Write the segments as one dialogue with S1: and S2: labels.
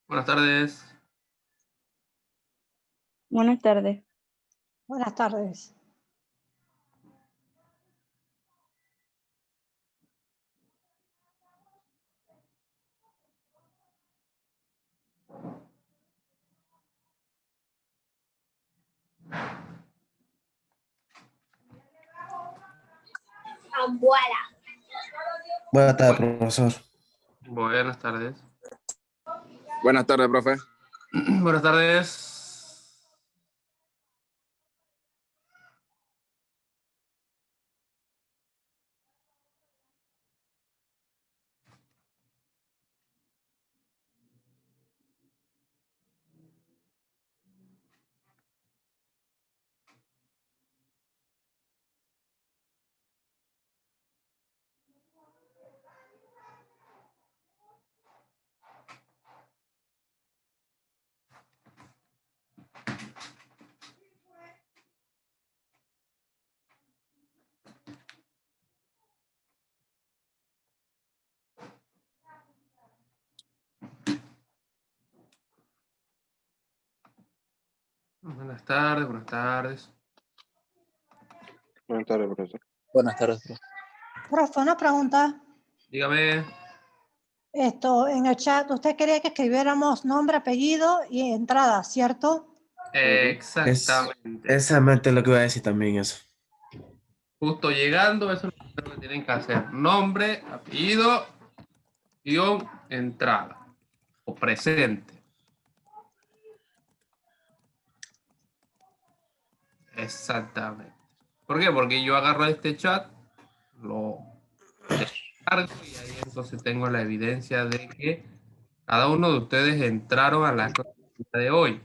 S1: Buenas tardes.
S2: Buenas tardes.
S3: Buenas tardes.
S4: Buenas tardes, profesor.
S1: Buenas tardes.
S5: Buenas tardes, profe.
S1: Buenas tardes. Buenas tardes, buenas tardes.
S5: Buenas tardes, profesor.
S4: Buenas tardes, profe.
S3: Profe, una pregunta.
S1: Dígame.
S3: En el chat, usted quería que escribiéramos nombre, apellido y entrada, ¿cierto?
S1: Exactamente.
S4: Exactamente lo que iba a decir también eso.
S1: Justo llegando, eso es lo que tienen que hacer. Nombre, apellido, guión, entrada. O presente. Exactamente. ¿Por qué? Porque yo agarro este chat, lo descargo y ahí entonces tengo la evidencia de que cada uno de ustedes entraron a la clase de hoy.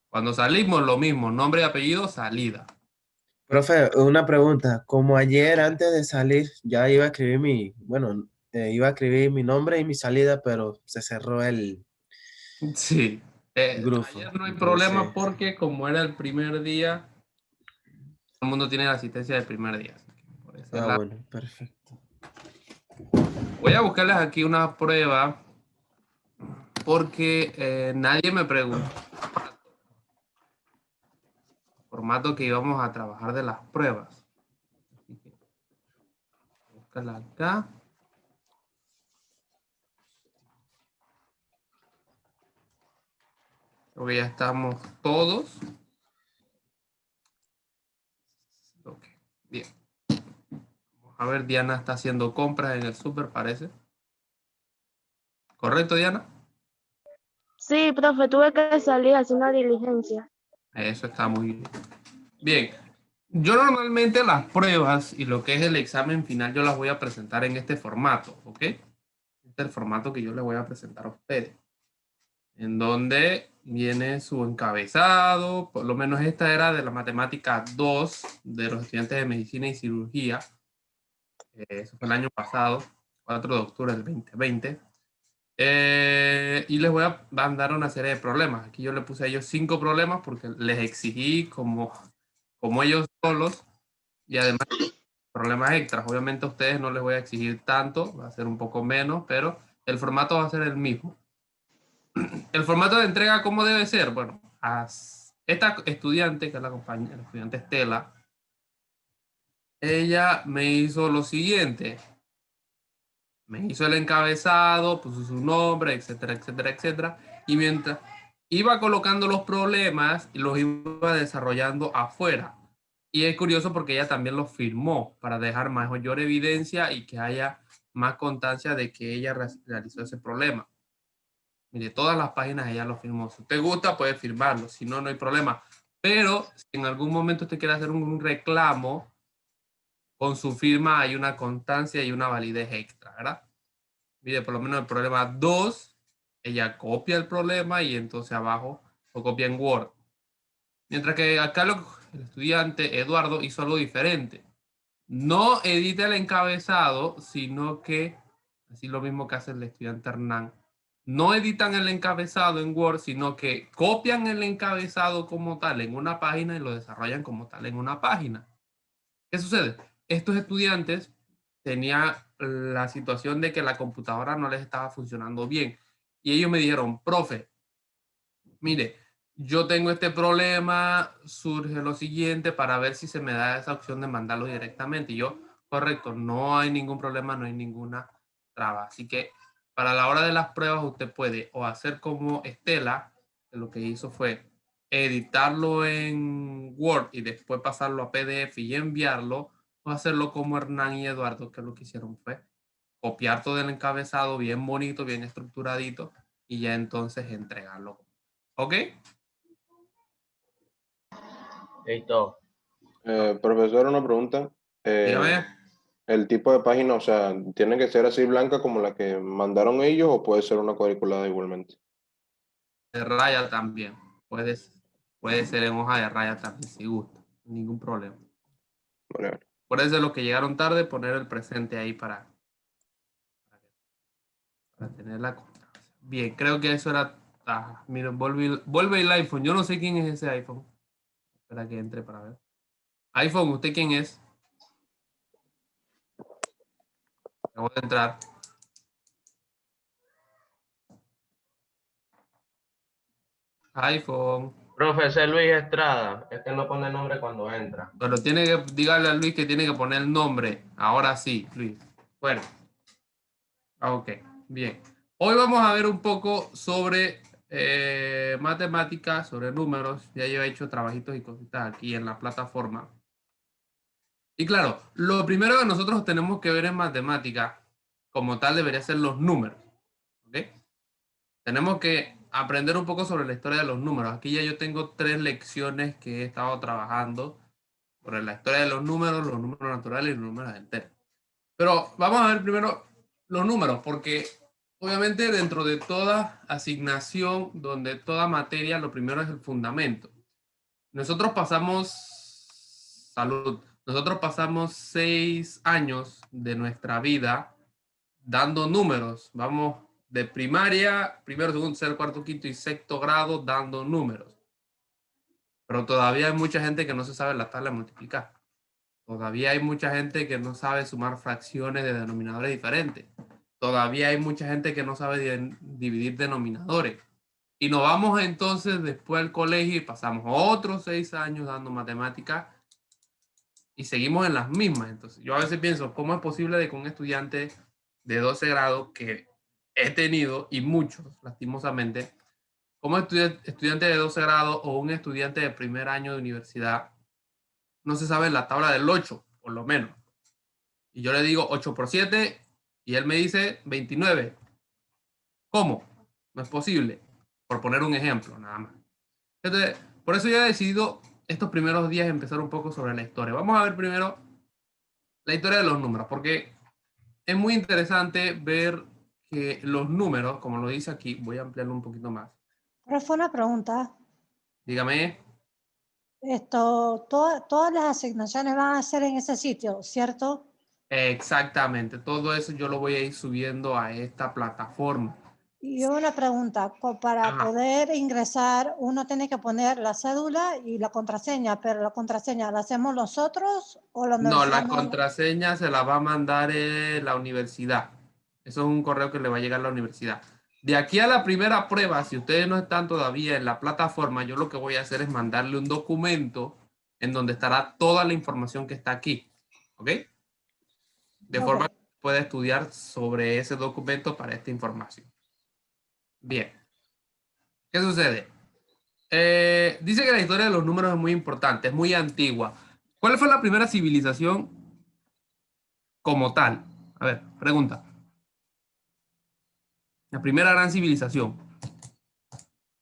S1: Cuando salimos, lo mismo, nombre y apellido, salida.
S4: Profe, una pregunta. Como ayer antes de salir ya iba a escribir iba a escribir mi nombre y mi salida, pero se cerró el
S1: Sí.
S4: grupo.
S1: Ayer no hay
S4: Entonces,
S1: problema porque como era el primer día, todo el mundo tiene la asistencia del primer día. Así que por ese lado.
S4: bueno, perfecto.
S1: Voy a buscarles aquí una prueba porque nadie me preguntó el formato que íbamos a trabajar de las pruebas. Así que búscala acá. Creo que ya estamos todos. Ok, bien. Vamos a ver, Diana está haciendo compras en el súper, parece. ¿Correcto, Diana?
S2: Sí, profe, tuve que salir a hacer una diligencia.
S1: Eso está muy bien. Bien, yo normalmente las pruebas y lo que es el examen final yo las voy a presentar en este formato, ¿ok? Este es el formato que yo les voy a presentar a ustedes. En donde viene su encabezado, por lo menos esta era de la matemática 2 de los estudiantes de medicina y cirugía. Eso fue el año pasado, 4 de octubre del 2020. Y les voy a mandar una serie de problemas. Aquí yo le puse a ellos 5 problemas porque les exigí como ellos solos y además problemas extras. Obviamente a ustedes no les voy a exigir tanto, va a ser un poco menos, pero el formato va a ser el mismo. El formato de entrega, ¿cómo debe ser? Bueno, esta estudiante, que es la compañera, la estudiante Estela, ella me hizo lo siguiente. Me hizo el encabezado, puso su nombre, etcétera, etcétera, etcétera. Y mientras iba colocando los problemas, los iba desarrollando afuera. Y es curioso porque ella también los firmó para dejar mayor evidencia y que haya más constancia de que ella realizó ese problema. Mire, todas las páginas ella lo firmó. Si usted gusta, puede firmarlo. Si no, no hay problema. Pero si en algún momento usted quiere hacer un reclamo, con su firma hay una constancia y una validez extra, ¿verdad? Mire, por lo menos el problema 2, ella copia el problema y entonces abajo lo copia en Word. Mientras que acá el estudiante Eduardo hizo algo diferente. No edita el encabezado, sino que, así lo mismo que hace el estudiante Hernán, no editan el encabezado en Word, sino que copian el encabezado como tal en una página y lo desarrollan como tal en una página. ¿Qué sucede? Estos estudiantes tenían la situación de que la computadora no les estaba funcionando bien. Y ellos me dijeron, profe, mire, yo tengo este problema, surge lo siguiente para ver si se me da esa opción de mandarlo directamente. Y yo, correcto, no hay ningún problema, no hay ninguna traba. Así que para la hora de las pruebas usted puede o hacer como Estela, que lo que hizo fue editarlo en Word y después pasarlo a PDF y enviarlo, o hacerlo como Hernán y Eduardo, que lo que hicieron fue copiar todo el encabezado bien bonito, bien estructuradito y ya entonces entregarlo. ¿Ok?
S6: Listo.
S7: Profesor, una pregunta.
S1: Dígame.
S7: El tipo de página, o sea, ¿tiene que ser así blanca como la que mandaron ellos o puede ser una cuadriculada igualmente?
S1: De raya también. Puede ser en hoja de raya también, si gusta. Ningún problema.
S7: Vale, vale.
S1: Por eso los que llegaron tarde, poner el presente ahí para tener la constancia. Bien, creo que eso era... miren, vuelve el iPhone. Yo no sé quién es ese iPhone. Espera que entre para ver. iPhone, ¿usted quién es? Acabo de entrar. iPhone.
S6: Profesor Luis Estrada, es que no pone nombre cuando entra.
S1: Pero tiene que, dígale a Luis que tiene que poner el nombre. Ahora sí, Luis. Bueno. Ok, bien. Hoy vamos a ver un poco sobre matemáticas, sobre números. Ya yo he hecho trabajitos y cositas aquí en la plataforma. Y claro, lo primero que nosotros tenemos que ver en matemática, como tal, debería ser los números. ¿Ok? Tenemos que aprender un poco sobre la historia de los números. Aquí ya yo tengo 3 lecciones que he estado trabajando sobre la historia de los números naturales y los números enteros. Pero vamos a ver primero los números, porque obviamente dentro de toda asignación, donde toda materia, lo primero es el fundamento. Nosotros pasamos, salud, nosotros pasamos 6 años de nuestra vida dando números. Vamos de primaria, primero, segundo, tercer, cuarto, quinto y sexto grado dando números. Pero todavía hay mucha gente que no se sabe la tabla de multiplicar. Todavía hay mucha gente que no sabe sumar fracciones de denominadores diferentes. Todavía hay mucha gente que no sabe dividir denominadores. Y nos vamos entonces después al colegio y pasamos otros 6 años dando matemáticas y seguimos en las mismas. Entonces, yo a veces pienso, ¿cómo es posible de que un estudiante de 12 grados que he tenido, y muchos, lastimosamente, como estudiante de 12 grados o un estudiante de primer año de universidad, no se sabe la tabla del 8, por lo menos? Y yo le digo 8 por 7 y él me dice 29. ¿Cómo? No es posible. Por poner un ejemplo, nada más. Entonces, por eso yo he decidido estos primeros días empezar un poco sobre la historia. Vamos a ver primero la historia de los números, porque es muy interesante ver que los números, como lo dice aquí, voy a ampliarlo un poquito más.
S3: Pero fue una pregunta.
S1: Dígame.
S3: Todas las asignaciones van a ser en ese sitio, ¿cierto?
S1: Exactamente. Todo eso yo lo voy a ir subiendo a esta plataforma.
S3: Y una pregunta, para poder ingresar uno tiene que poner la cédula y la contraseña, pero la contraseña ¿la hacemos nosotros o la
S1: No,
S3: universidad?
S1: la contraseña se la va a mandar la universidad. Eso es un correo que le va a llegar a la universidad. De aquí a la primera prueba, si ustedes no están todavía en la plataforma, yo lo que voy a hacer es mandarle un documento en donde estará toda la información que está aquí. ¿Ok? De forma que pueda estudiar sobre ese documento para esta información. Bien. ¿Qué sucede? Dice que la historia de los números es muy importante, es muy antigua. ¿Cuál fue la primera civilización como tal? A ver, pregunta. La primera gran civilización.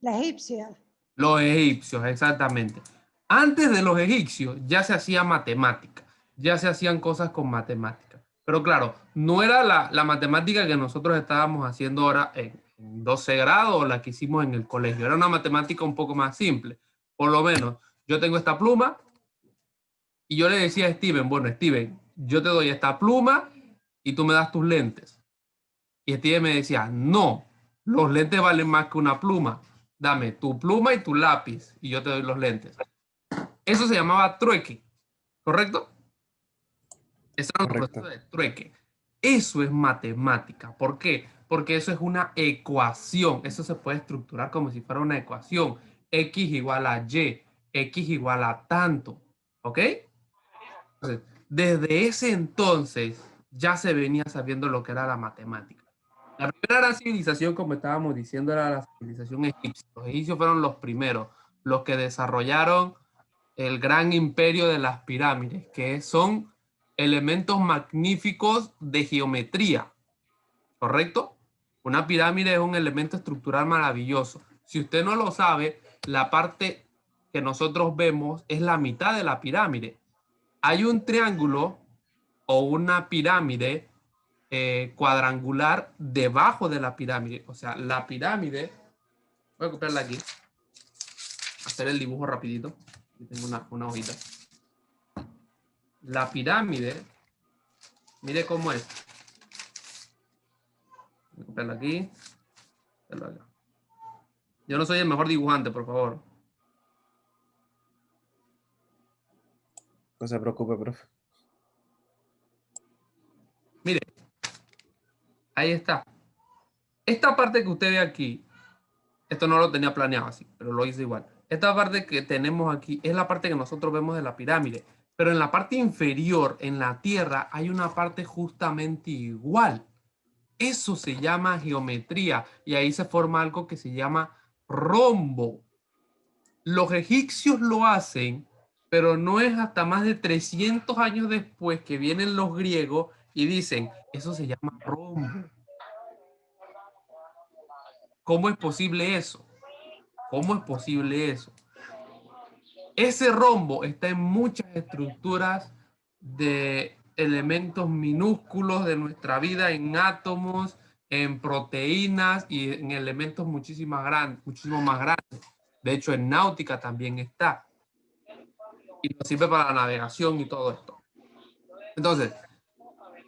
S3: La egipcia.
S1: Los egipcios, exactamente. Antes de los egipcios ya se hacía matemática, ya se hacían cosas con matemática. Pero claro, no era la matemática que nosotros estábamos haciendo ahora en 12 grados o la que hicimos en el colegio. Era una matemática un poco más simple. Por lo menos, yo tengo esta pluma y yo le decía a Steven, bueno, Steven, yo te doy esta pluma y tú me das tus lentes. Y Steven me decía, no, los lentes valen más que una pluma. Dame tu pluma y tu lápiz y yo te doy los lentes. Eso se llamaba trueque, ¿correcto? Ese era el proceso de trueque. Eso es matemática. ¿Por qué? Porque eso es una ecuación. Eso se puede estructurar como si fuera una ecuación. X igual a Y, X igual a tanto. ¿Ok? Entonces, desde ese entonces ya se venía sabiendo lo que era la matemática. La primera gran civilización, como estábamos diciendo, era la civilización egipcia. Los egipcios fueron los primeros, los que desarrollaron el gran imperio de las pirámides, que son elementos magníficos de geometría, ¿correcto? Una pirámide es un elemento estructural maravilloso. Si usted no lo sabe, la parte que nosotros vemos es la mitad de la pirámide. Hay un triángulo o una pirámide cuadrangular debajo de la pirámide. O sea, la pirámide, voy a copiarla aquí, hacer el dibujo rapidito. Aquí tengo una hojita. La pirámide, mire cómo es. Voy a copiarla aquí. Yo no soy el mejor dibujante, por favor.
S4: No se preocupe, profe.
S1: Mire, ahí está. Esta parte que usted ve aquí, esto no lo tenía planeado así, pero lo hice igual. Esta parte que tenemos aquí es la parte que nosotros vemos de la pirámide. Pero en la parte inferior, en la tierra, hay una parte justamente igual. Eso se llama geometría y ahí se forma algo que se llama rombo. Los egipcios lo hacen, pero no es hasta más de 300 años después que vienen los griegos y dicen, eso se llama rombo. ¿Cómo es posible eso? ¿Cómo es posible eso? Ese rombo está en muchas estructuras de elementos minúsculos de nuestra vida, en átomos, en proteínas y en elementos muchísimo más grandes. De hecho, en náutica también está. Y nos sirve para la navegación y todo esto. Entonces,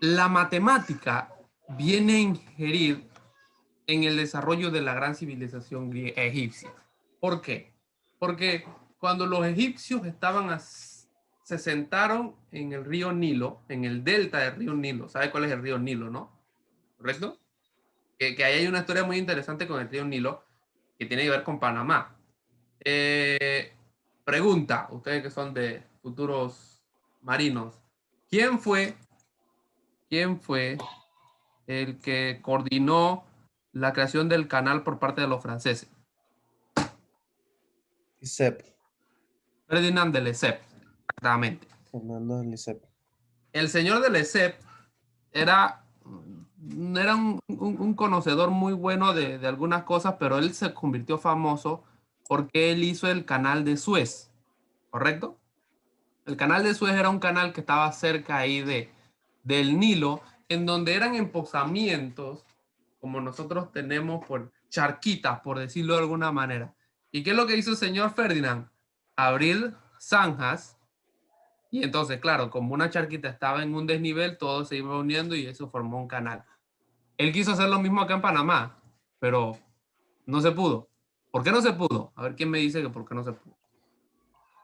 S1: la matemática viene a ingerir en el desarrollo de la gran civilización egipcia. ¿Por qué? Porque cuando los egipcios se sentaron en el río Nilo, en el delta del río Nilo, ¿sabe cuál es el río Nilo, no? ¿Correcto? Que ahí hay una historia muy interesante con el río Nilo que tiene que ver con Panamá. Pregunta, ustedes que son de futuros marinos, ¿quién fue el que coordinó la creación del canal por parte de los franceses?
S4: Lesseps.
S1: Ferdinand de Lesseps, exactamente.
S4: Fernando Lesseps.
S1: El señor de Lesseps era un conocedor muy bueno de algunas cosas, pero él se convirtió famoso porque él hizo el canal de Suez, ¿correcto? El canal de Suez era un canal que estaba cerca ahí del Nilo, en donde eran emplazamientos, como nosotros tenemos por charquitas, por decirlo de alguna manera. ¿Y qué es lo que hizo el señor Ferdinand? Abrir zanjas, y entonces, claro, como una charquita estaba en un desnivel, todo se iba uniendo y eso formó un canal. Él quiso hacer lo mismo acá en Panamá, pero no se pudo. ¿Por qué no se pudo? A ver quién me dice que por qué no se pudo.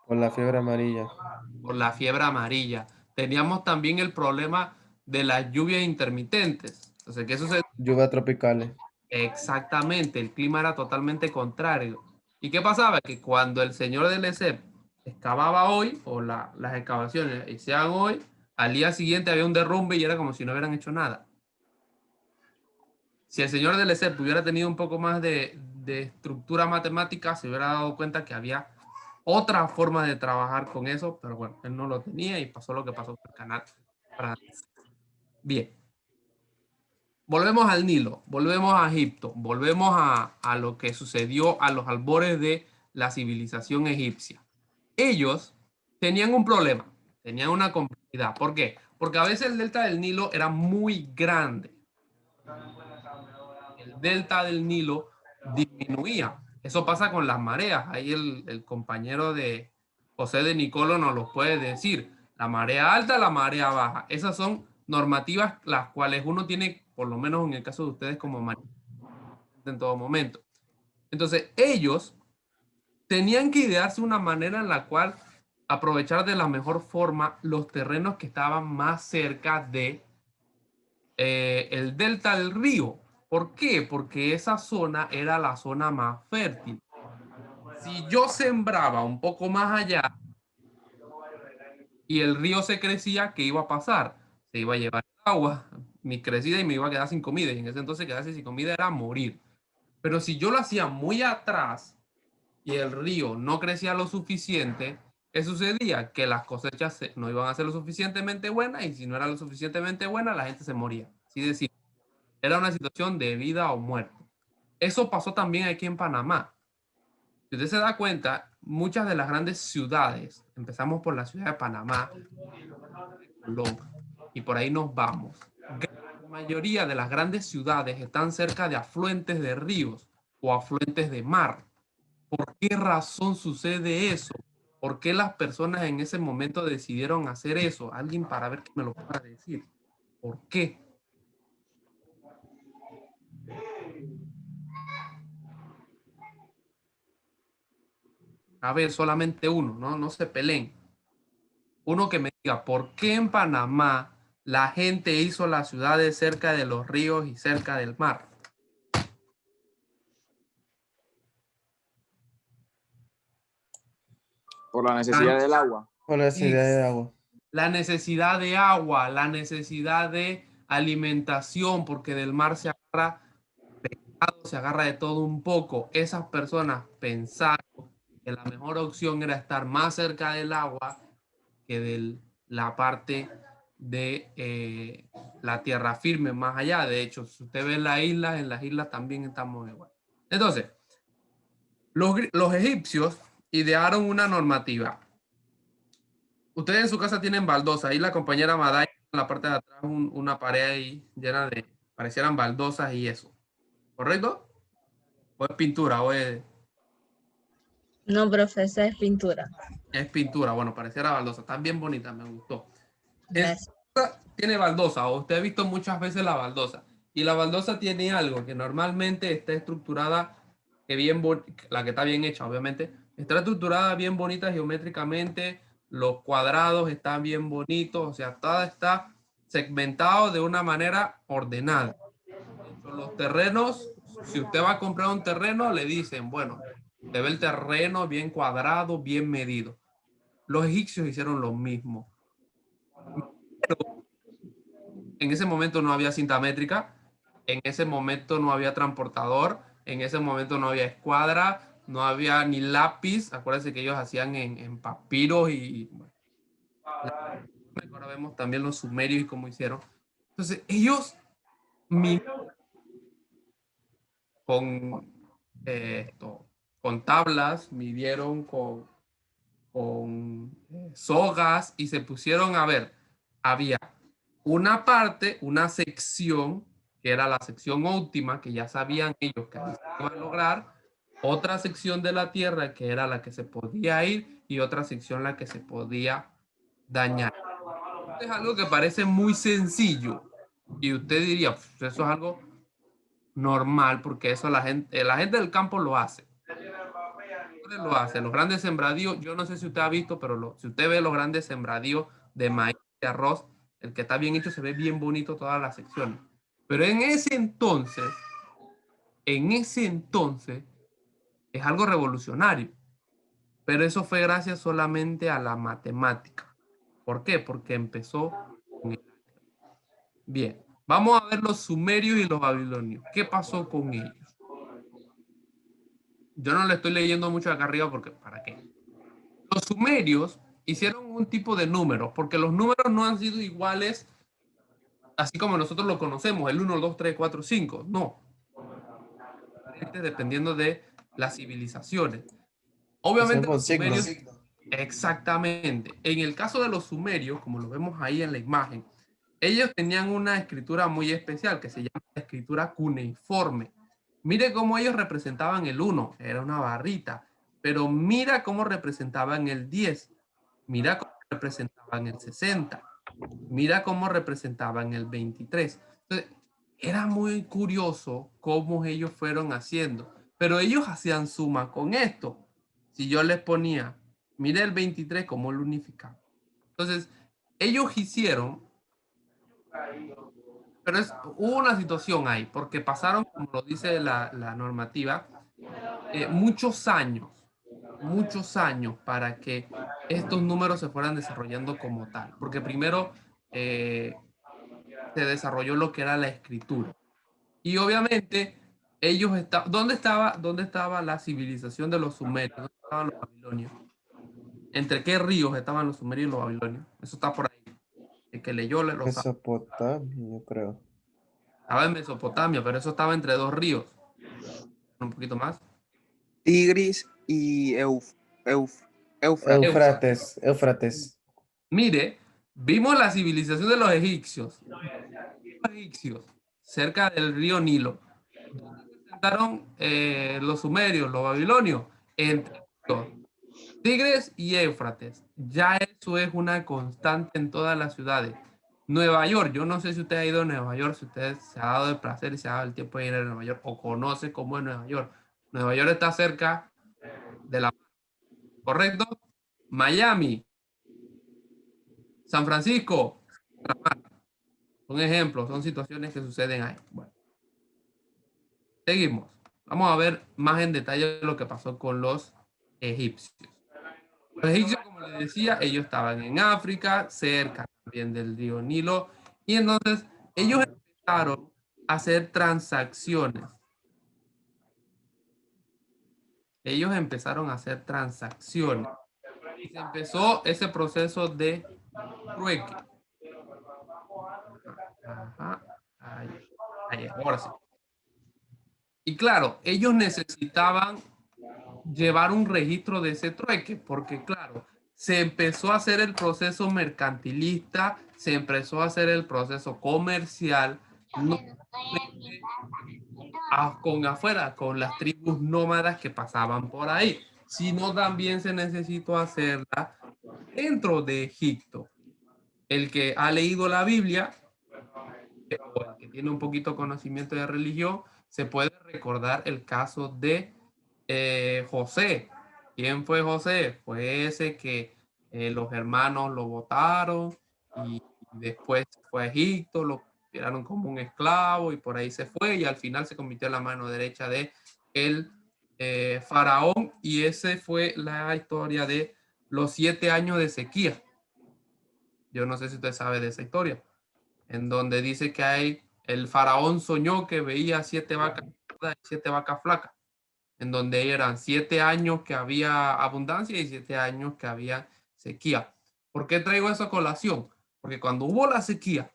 S4: Por la fiebre amarilla.
S1: Por la fiebre amarilla. Teníamos también el problema de las lluvias intermitentes. Entonces, ¿qué sucede?
S4: Lluvias tropicales.
S1: Exactamente, el clima era totalmente contrario. ¿Y qué pasaba? Que cuando el señor del Lesseps excavaba hoy, o las excavaciones se hacían hoy, al día siguiente había un derrumbe y era como si no hubieran hecho nada. Si el señor del Lesseps hubiera tenido un poco más de estructura matemática, se hubiera dado cuenta que había otra forma de trabajar con eso, pero bueno, él no lo tenía y pasó lo que pasó con el canal. Bien. Volvemos al Nilo, volvemos a Egipto, volvemos a lo que sucedió a los albores de la civilización egipcia. Ellos tenían un problema, tenían una complejidad. ¿Por qué? Porque a veces el delta del Nilo era muy grande. El delta del Nilo disminuía. Eso pasa con las mareas. Ahí el compañero de José de Nicolo nos lo puede decir. La marea alta, la marea baja. Esas son normativas las cuales uno tiene, por lo menos en el caso de ustedes, como marino en todo momento. Entonces, ellos tenían que idearse una manera en la cual aprovechar de la mejor forma los terrenos que estaban más cerca de el delta del río. ¿Por qué? Porque esa zona era la zona más fértil. Si yo sembraba un poco más allá y el río se crecía, ¿qué iba a pasar? Se iba a llevar el agua, mi crecida, y me iba a quedar sin comida. Y en ese entonces quedarse sin comida era morir. Pero si yo lo hacía muy atrás y el río no crecía lo suficiente, ¿qué sucedía? Que las cosechas no iban a ser lo suficientemente buenas, y si no era lo suficientemente buena, la gente se moría. Así de simple. Era una situación de vida o muerte. Eso pasó también aquí en Panamá. Si usted se da cuenta, muchas de las grandes ciudades, empezamos por la ciudad de Panamá, Colón, y por ahí nos vamos. La mayoría de las grandes ciudades están cerca de afluentes de ríos o afluentes de mar. ¿Por qué razón sucede eso? ¿Por qué las personas en ese momento decidieron hacer eso? Alguien para ver que me lo pueda decir. ¿Por qué? A ver, solamente uno, no se peleen. Uno que me diga, ¿por qué en Panamá la gente hizo las ciudades cerca de los ríos y cerca del mar?
S5: Por la necesidad del agua.
S4: Por la necesidad de agua.
S1: La necesidad de agua, la necesidad de alimentación, porque del mar se agarra pescado, se agarra de todo un poco. Esas personas pensaron que la mejor opción era estar más cerca del agua que de la parte de la tierra firme más allá. De hecho, si usted ve las islas, en las islas también estamos igual. Entonces, los egipcios idearon una normativa. Ustedes en su casa tienen baldosa. Ahí la compañera Maday, en la parte de atrás, una pared ahí llena de, parecieran baldosas y eso. ¿Correcto? ¿O es pintura? ¿O es
S2: No, profe, esa es pintura.
S1: pintura? Bueno, pareciera baldosa. Están bien bonitas, me gustó.
S2: Gracias.
S1: Tiene baldosa, o usted ha visto muchas veces la baldosa. Y la baldosa tiene algo que normalmente está estructurada, la que está bien hecha, obviamente, está estructurada bien bonita geométricamente, los cuadrados están bien bonitos, o sea, todo está segmentado de una manera ordenada. Los terrenos, si usted va a comprar un terreno, le dicen, bueno, se ve el terreno bien cuadrado, bien medido. Los egipcios hicieron lo mismo. En ese momento no había cinta métrica, en ese momento no había transportador, en ese momento no había escuadra, no había ni lápiz. Acuérdense que ellos hacían en papiros y bueno, ahora vemos también los sumerios y cómo hicieron. Entonces, ellos con, con tablas, midieron con sogas y se pusieron a ver. Había una parte, una sección, que era la sección óptima, que ya sabían ellos que ahí se iba a lograr, otra sección de la tierra, que era la que se podía ir, y otra sección la que se podía dañar. Es algo que parece muy sencillo, y usted diría, eso es algo normal, porque eso la gente del campo lo hace. Lo hace. Los grandes sembradíos, yo no sé si usted ha visto, pero si usted ve los grandes sembradíos de maíz, de arroz, el que está bien hecho, se ve bien bonito todas las secciones. Pero en ese entonces, es algo revolucionario. Pero eso fue gracias solamente a la matemática. ¿Por qué? Porque empezó con el álgebra. Bien, vamos a ver los sumerios y los babilonios. ¿Qué pasó con ellos? Yo no le estoy leyendo mucho acá arriba porque ¿para qué? Los sumerios hicieron un tipo de números, porque los números no han sido iguales así como nosotros lo conocemos, el 1, 2, 3, 4, 5. No. Dependiendo de las civilizaciones. Obviamente los sumerios, exactamente. En el caso de los sumerios, como lo vemos ahí en la imagen, ellos tenían una escritura muy especial que se llama la escritura cuneiforme. Mire cómo ellos representaban el 1, era una barrita, pero mira cómo representaban el 10, mira cómo representaban el 60, mira cómo representaban el 23. Entonces, era muy curioso cómo ellos fueron haciendo, pero ellos hacían suma con esto. Si yo les ponía, mire el 23 cómo lo unificaba. Entonces, ellos hicieron Pero hubo una situación ahí, porque pasaron, como lo dice la normativa, muchos años para que estos números se fueran desarrollando como tal. Porque primero se desarrolló lo que era la escritura. Y obviamente ellos estaban... ¿Dónde estaba la civilización de los sumerios? ¿Dónde estaban los babilonios? ¿Entre qué ríos estaban los sumerios y los babilonios? Eso está por ahí. El que leyó lo sabe.
S4: Mesopotamia, yo creo.
S1: Estaba en Mesopotamia, pero eso estaba entre dos ríos. Un poquito más.
S5: Tigris y Éufrates.
S4: Éufrates.
S1: Mire, vimos la civilización de los egipcios. Los egipcios, cerca del río Nilo. ¿Dónde se sentaron los sumerios, los babilonios? Entre los Tigres y Éufrates. Ya eso es una constante en todas las ciudades. Nueva York, yo no sé si usted ha ido a Nueva York, si usted se ha dado el placer y se ha dado el tiempo de ir a Nueva York o conoce cómo es Nueva York. Nueva York está cerca de la... ¿Correcto? Miami, San Francisco, son ejemplos, son situaciones que suceden ahí. Bueno, seguimos. Vamos a ver más en detalle lo que pasó con los egipcios. Los egipcios, como les decía, ellos estaban en África, cerca también del río Nilo, y entonces ellos empezaron a hacer transacciones. Ellos empezaron a hacer transacciones. Y se empezó ese proceso de trueque. Ajá, ahí, ahora sí. Y claro, ellos necesitaban llevar un registro de ese trueque, porque claro, se empezó a hacer el proceso mercantilista, se empezó a hacer el proceso comercial, no con afuera, con las tribus nómadas que pasaban por ahí, sino también se necesitó hacerla dentro de Egipto. El que ha leído la Biblia, o el que tiene un poquito conocimiento de religión, se puede recordar el caso de José. ¿Quién fue José? Fue ese que los hermanos lo botaron y después fue a Egipto, lo tiraron como un esclavo y por ahí se fue y al final se convirtió en la mano derecha de el faraón, y esa fue la historia de los 7 años de sequía. Yo no sé si usted sabe de esa historia, en donde dice que el faraón soñó que veía 7 vacas y 7 vacas flacas, en donde eran 7 años que había abundancia y 7 años que había sequía. ¿Por qué traigo eso a colación? Porque cuando hubo la sequía,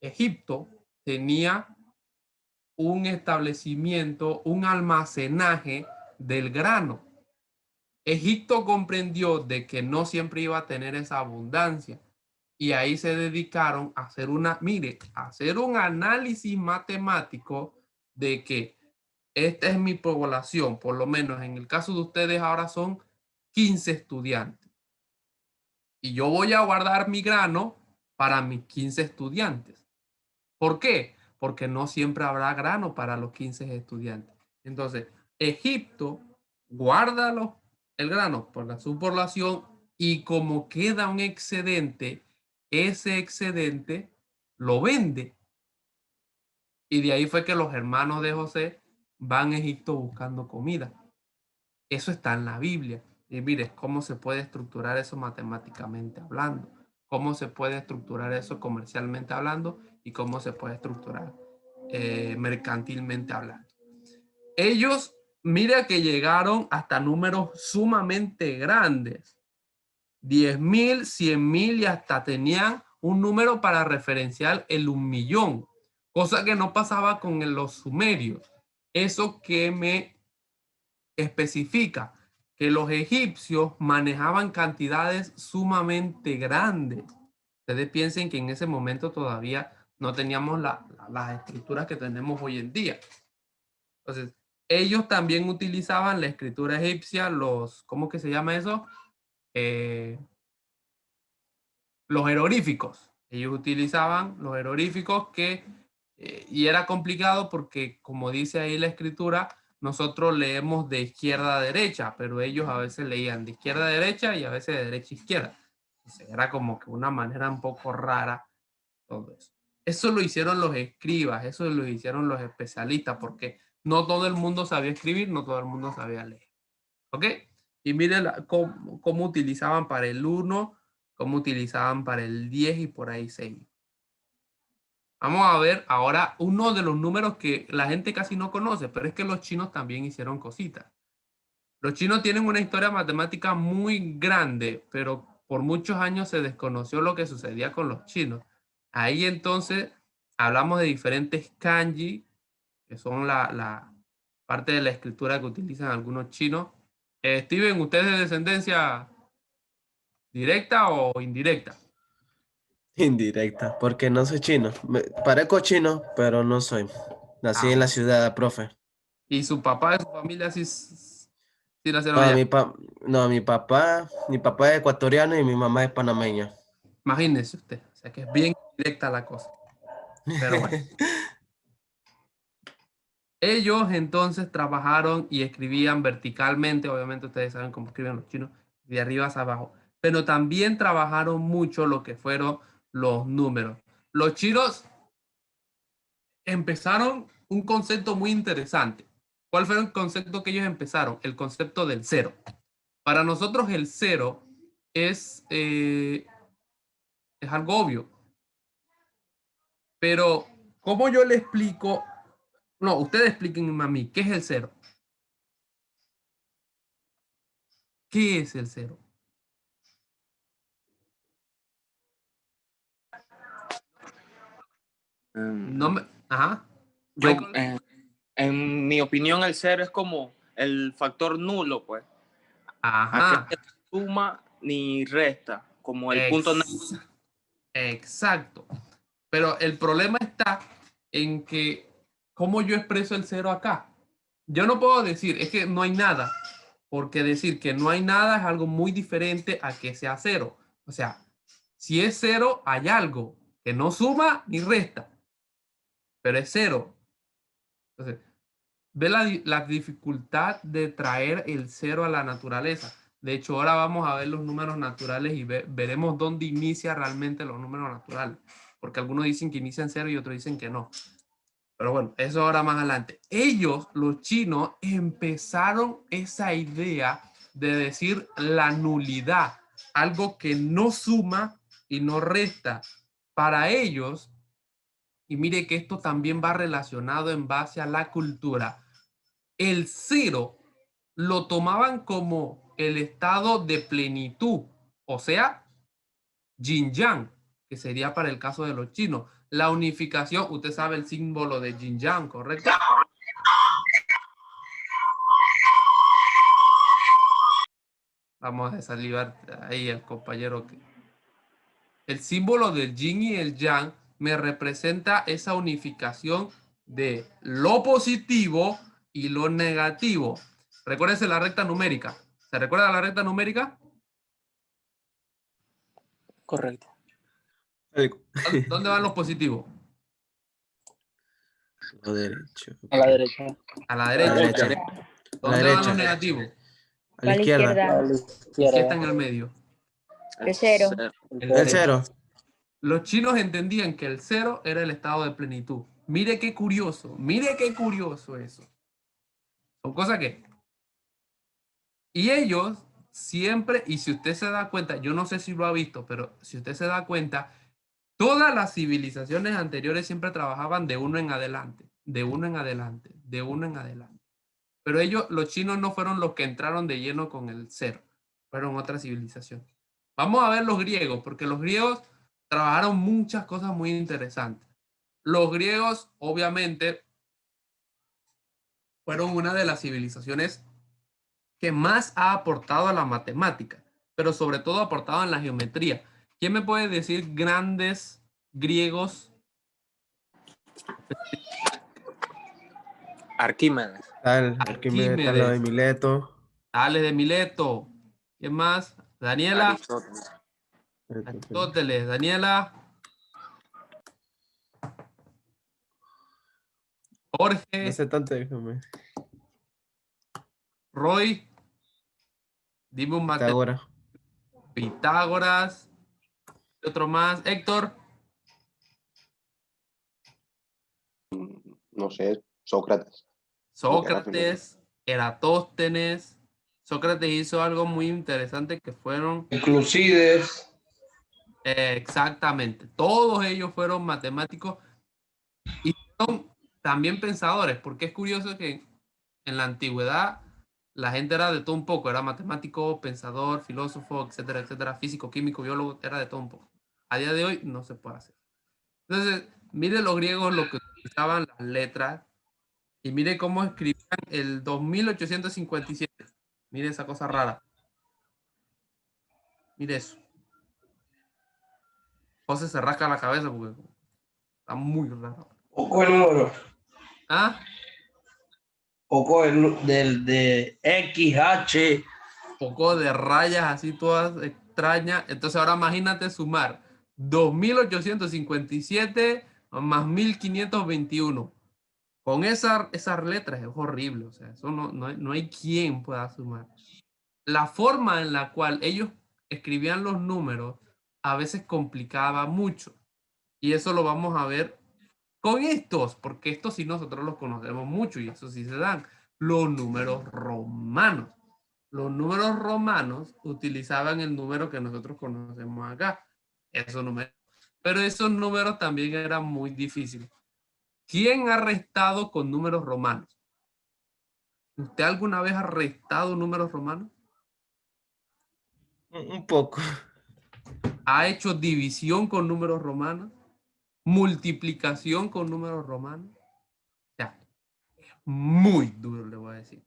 S1: Egipto tenía un establecimiento, un almacenaje del grano. Egipto comprendió de que no siempre iba a tener esa abundancia y ahí se dedicaron a hacer a hacer un análisis matemático de que esta es mi población, por lo menos en el caso de ustedes ahora son 15 estudiantes. Y yo voy a guardar mi grano para mis 15 estudiantes. ¿Por qué? Porque no siempre habrá grano para los 15 estudiantes. Entonces, Egipto guarda el grano por su población y como queda un excedente, ese excedente lo vende. Y de ahí fue que los hermanos de José van a Egipto buscando comida. Eso está en la Biblia. Y mire, cómo se puede estructurar eso matemáticamente hablando, cómo se puede estructurar eso comercialmente hablando y cómo se puede estructurar mercantilmente hablando. Ellos, mira que llegaron hasta números sumamente grandes. 10,000, 100,000 y hasta tenían un número para referenciar el 1,000,000, cosa que no pasaba con los sumerios. Eso que me especifica que los egipcios manejaban cantidades sumamente grandes. Ustedes piensen que en ese momento todavía no teníamos las estructuras que tenemos hoy en día. Entonces, ellos también utilizaban la escritura egipcia, ¿cómo que se llama eso? Los jeroglíficos. Ellos utilizaban los jeroglíficos y era complicado porque, como dice ahí la escritura, nosotros leemos de izquierda a derecha, pero ellos a veces leían de izquierda a derecha y a veces de derecha a izquierda. Entonces, era como que una manera un poco rara todo eso. Eso lo hicieron los escribas, eso lo hicieron los especialistas, porque no todo el mundo sabía escribir, no todo el mundo sabía leer. ¿Ok? Y miren cómo utilizaban para el 1, cómo utilizaban para el 10 y por ahí seguir. Vamos a ver ahora uno de los números que la gente casi no conoce, pero es que los chinos también hicieron cositas. Los chinos tienen una historia matemática muy grande, pero por muchos años se desconoció lo que sucedía con los chinos. Ahí entonces hablamos de diferentes kanji, que son la parte de la escritura que utilizan algunos chinos. Steven, ¿usted es de descendencia directa o indirecta?
S4: Indirecta, porque no soy chino. Parezco chino, pero no soy. Nací en la ciudad, profe.
S1: ¿Y su papá de su familia sí nacieron
S4: No,
S1: allá?
S4: no, mi papá es ecuatoriano y mi mamá es panameña.
S1: Imagínese usted, o sea que es bien directa la cosa. Pero bueno. Ellos entonces trabajaron y escribían verticalmente, obviamente ustedes saben cómo escriben los chinos, de arriba hacia abajo, pero también trabajaron mucho lo que fueron los números. Los chinos empezaron un concepto muy interesante. ¿Cuál fue el concepto que ellos empezaron? El concepto del cero. Para nosotros el cero es algo obvio, pero ¿cómo yo le explico? No, ustedes explíquenme a mí, ¿qué es el cero? ¿Qué es el cero? No me... Ajá.
S5: Yo,
S1: Michael.
S5: en mi opinión, el cero es como el factor nulo, pues.
S1: Ajá.
S5: Aquel que no suma ni resta, como el punto negativo.
S1: Exacto. Pero el problema está en que, ¿cómo yo expreso el cero acá? Yo no puedo decir, es que no hay nada, porque decir que no hay nada es algo muy diferente a que sea cero. O sea, si es cero, hay algo que no suma ni resta, pero es cero. Entonces, ve la dificultad de traer el cero a la naturaleza. De hecho, ahora vamos a ver los números naturales y veremos dónde inicia realmente los números naturales. Porque algunos dicen que inician cero y otros dicen que no. Pero bueno, eso ahora más adelante. Ellos, los chinos, empezaron esa idea de decir la nulidad, algo que no suma y no resta. Para ellos, y mire que esto también va relacionado en base a la cultura, el cero lo tomaban como el estado de plenitud, o sea, yin yang, que sería para el caso de los chinos. La unificación, usted sabe el símbolo de yin yang, ¿correcto? Vamos a desalivar ahí el compañero. El símbolo del yin y el yang me representa esa unificación de lo positivo y lo negativo. Recuérdense la recta numérica. ¿Se recuerda la recta numérica?
S5: Correcto.
S1: ¿Dónde van los positivos?
S4: Lo derecho.
S5: A la derecha.
S1: A la
S4: A la
S1: derecha.
S4: derecha.
S1: ¿Dónde
S4: derecha.
S1: van los negativos?
S4: A la izquierda.
S1: ¿Qué está en el medio?
S2: El cero.
S4: El cero.
S1: Los chinos entendían que el cero era el estado de plenitud. Mire qué curioso eso. Son cosas que... Y ellos siempre, y si usted se da cuenta, yo no sé si lo ha visto, pero si usted se da cuenta, todas las civilizaciones anteriores siempre trabajaban de uno en adelante, de uno en adelante, de uno en adelante. Pero ellos, los chinos, no fueron los que entraron de lleno con el cero, fueron otra civilización. Vamos a ver los griegos, porque los griegos trabajaron muchas cosas muy interesantes. Los griegos, obviamente, fueron una de las civilizaciones que más ha aportado a la matemática, pero sobre todo ha aportado en la geometría. ¿Quién me puede decir grandes griegos?
S4: Arquímedes,
S1: Arquímedes.
S4: tal lo de Mileto.
S1: Tales de Mileto. ¿Quién más? Daniela. Aristóteles. Daniela. Jorge.
S4: No sé tanto, déjame.
S1: Roy. Dime un matemático. Pitágoras. Otro más. Héctor.
S7: no sé, Sócrates. porque era filósofo.
S1: Sócrates, Eratóstenes. Sócrates hizo algo muy interesante que fueron
S8: Inclusides.
S1: exactamente. Todos ellos fueron matemáticos y son también pensadores, porque es curioso que en la antigüedad la gente era de todo un poco, era matemático, pensador, filósofo, etcétera, etcétera, físico, químico, biólogo, era de todo un poco. A día de hoy no se puede hacer. Entonces, mire los griegos lo que utilizaban las letras y mire cómo escribían el 2857. Mire esa cosa rara. Mire eso. José se rasca la cabeza porque está muy raro.
S8: Poco el número.
S1: ¿Ah?
S8: Poco de XH.
S1: Poco de rayas así todas extrañas. Entonces ahora imagínate sumar 2857 más 1521. Con esas letras es horrible. O sea, eso no hay quien pueda sumar. La forma en la cual ellos escribían los números a veces complicaba mucho. Y eso lo vamos a ver con estos, porque estos sí nosotros los conocemos mucho y eso sí se dan. Los números romanos. Los números romanos utilizaban el número que nosotros conocemos acá. Esos números. Pero esos números también eran muy difíciles. ¿Quién ha restado con números romanos? ¿Usted alguna vez ha restado números romanos?
S4: Un poco.
S1: ¿Ha hecho división con números romanos? ¿Multiplicación con números romanos? O sea, muy duro, le voy a decir.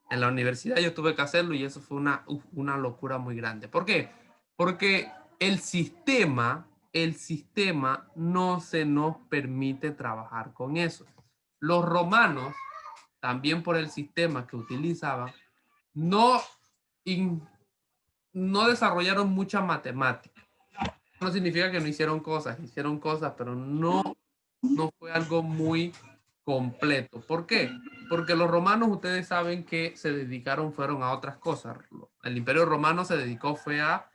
S1: En la universidad yo tuve que hacerlo y eso fue una locura muy grande. ¿Por qué? Porque el sistema no se nos permite trabajar con eso. Los romanos, también por el sistema que utilizaban, no desarrollaron mucha matemática. No significa que no hicieron cosas, pero no fue algo muy completo. ¿Por qué? Porque los romanos, ustedes saben que fueron a otras cosas. El Imperio Romano se dedicó fue a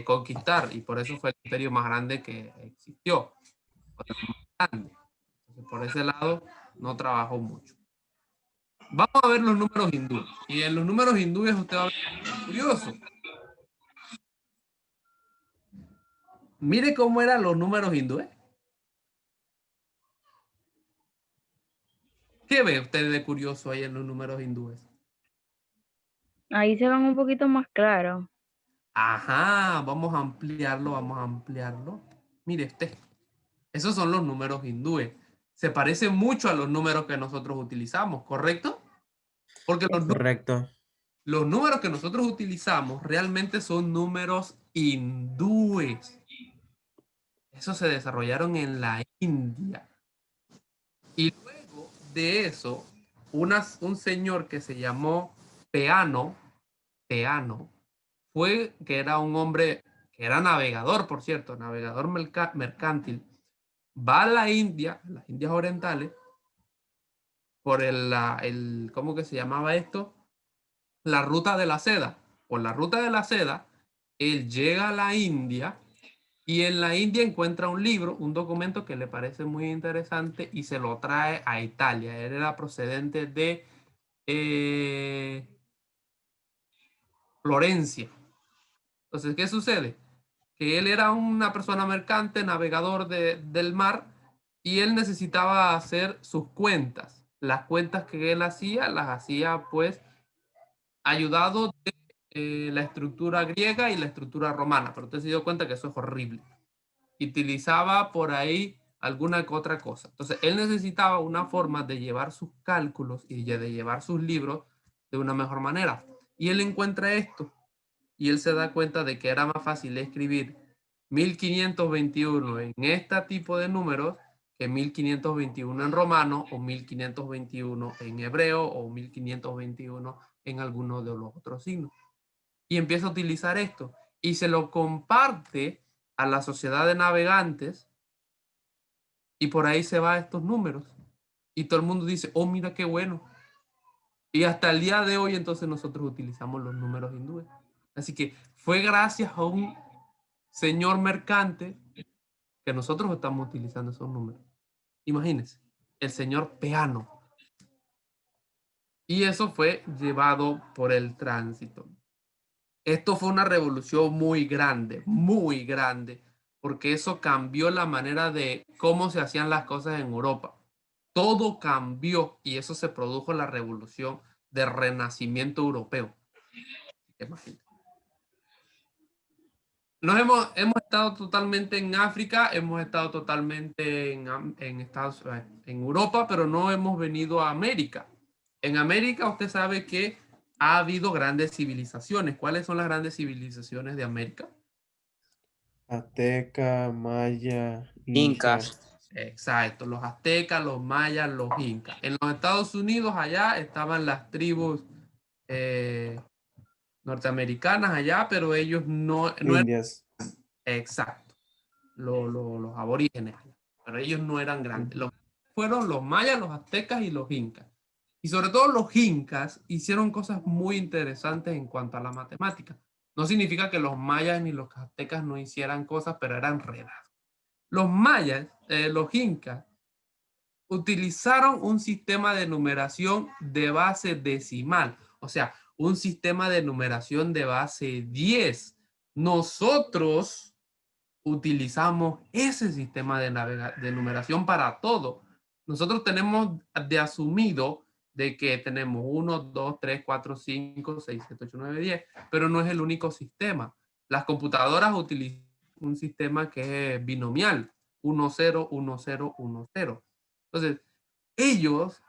S1: conquistar y por eso fue el imperio más grande que existió. Entonces, por ese lado no trabajó mucho. Vamos a ver los números hindúes. Y en los números hindúes usted va a ver algo curioso. Mire cómo eran los números hindúes. ¿Qué ve usted de curioso ahí en los números hindúes?
S2: Ahí se van un poquito más claros.
S1: Ajá, vamos a ampliarlo. Mire usted, esos son los números hindúes. Se parece mucho a los números que nosotros utilizamos, ¿correcto? Porque
S4: Correcto.
S1: los números que nosotros utilizamos realmente son números hindúes. Esos se desarrollaron en la India. Y luego de eso, un señor que se llamó Peano, que era un hombre, que era navegador, por cierto, navegador mercantil, va a la India, las Indias Orientales, por ¿cómo que se llamaba esto? La ruta de la seda. Por la ruta de la seda, él llega a la India y en la India encuentra un libro, un documento que le parece muy interesante y se lo trae a Italia. Él era procedente de Florencia. Entonces, ¿qué sucede? Que él era una persona mercante, navegador del mar, y él necesitaba hacer sus cuentas. Las cuentas que él hacía, las hacía pues ayudado de la estructura griega y la estructura romana, pero usted se dio cuenta que eso es horrible. Utilizaba por ahí alguna que otra cosa. Entonces, él necesitaba una forma de llevar sus cálculos y de llevar sus libros de una mejor manera. Y él encuentra esto y él se da cuenta de que era más fácil escribir 1521 en este tipo de números que 1521 en romano o 1521 en hebreo o 1521 en alguno de los otros signos. Y empieza a utilizar esto y se lo comparte a la sociedad de navegantes y por ahí se va a estos números. Y todo el mundo dice, oh, mira qué bueno. Y hasta el día de hoy entonces nosotros utilizamos los números hindúes. Así que fue gracias a un señor mercante que nosotros estamos utilizando esos números. Imagínense. el señor Peano. Y eso fue llevado por el tránsito. Esto fue una revolución muy grande, porque eso cambió la manera de cómo se hacían las cosas en Europa. Todo cambió y eso se produjo la revolución del Renacimiento europeo. Imagínate. Hemos estado totalmente en África, hemos estado totalmente en Europa, pero no hemos venido a América. En América usted sabe que ha habido grandes civilizaciones. ¿Cuáles son las grandes civilizaciones de América?
S4: Azteca, Maya,
S5: Incas.
S4: Inca.
S1: Exacto, los aztecas, los mayas, los incas. En los Estados Unidos allá estaban las tribus norteamericanas allá, pero ellos no eran
S4: Indias.
S1: exacto, los aborígenes, pero ellos no eran grandes. Fueron los mayas, los aztecas y los incas. Y sobre todo los incas hicieron cosas muy interesantes en cuanto a la matemática. No significa que los mayas ni los aztecas no hicieran cosas, pero eran enredados. Los mayas, los incas, utilizaron un sistema de numeración de base decimal, o sea, un sistema de numeración de base 10. Nosotros utilizamos ese sistema de numeración para todo. Nosotros tenemos de asumido de que tenemos 1, 2, 3, 4, 5, 6, 7, 8, 9, 10, pero no es el único sistema. Las computadoras utilizan un sistema que es binomial, 1, 0, 1, 0, 1, 0. Entonces, ellos,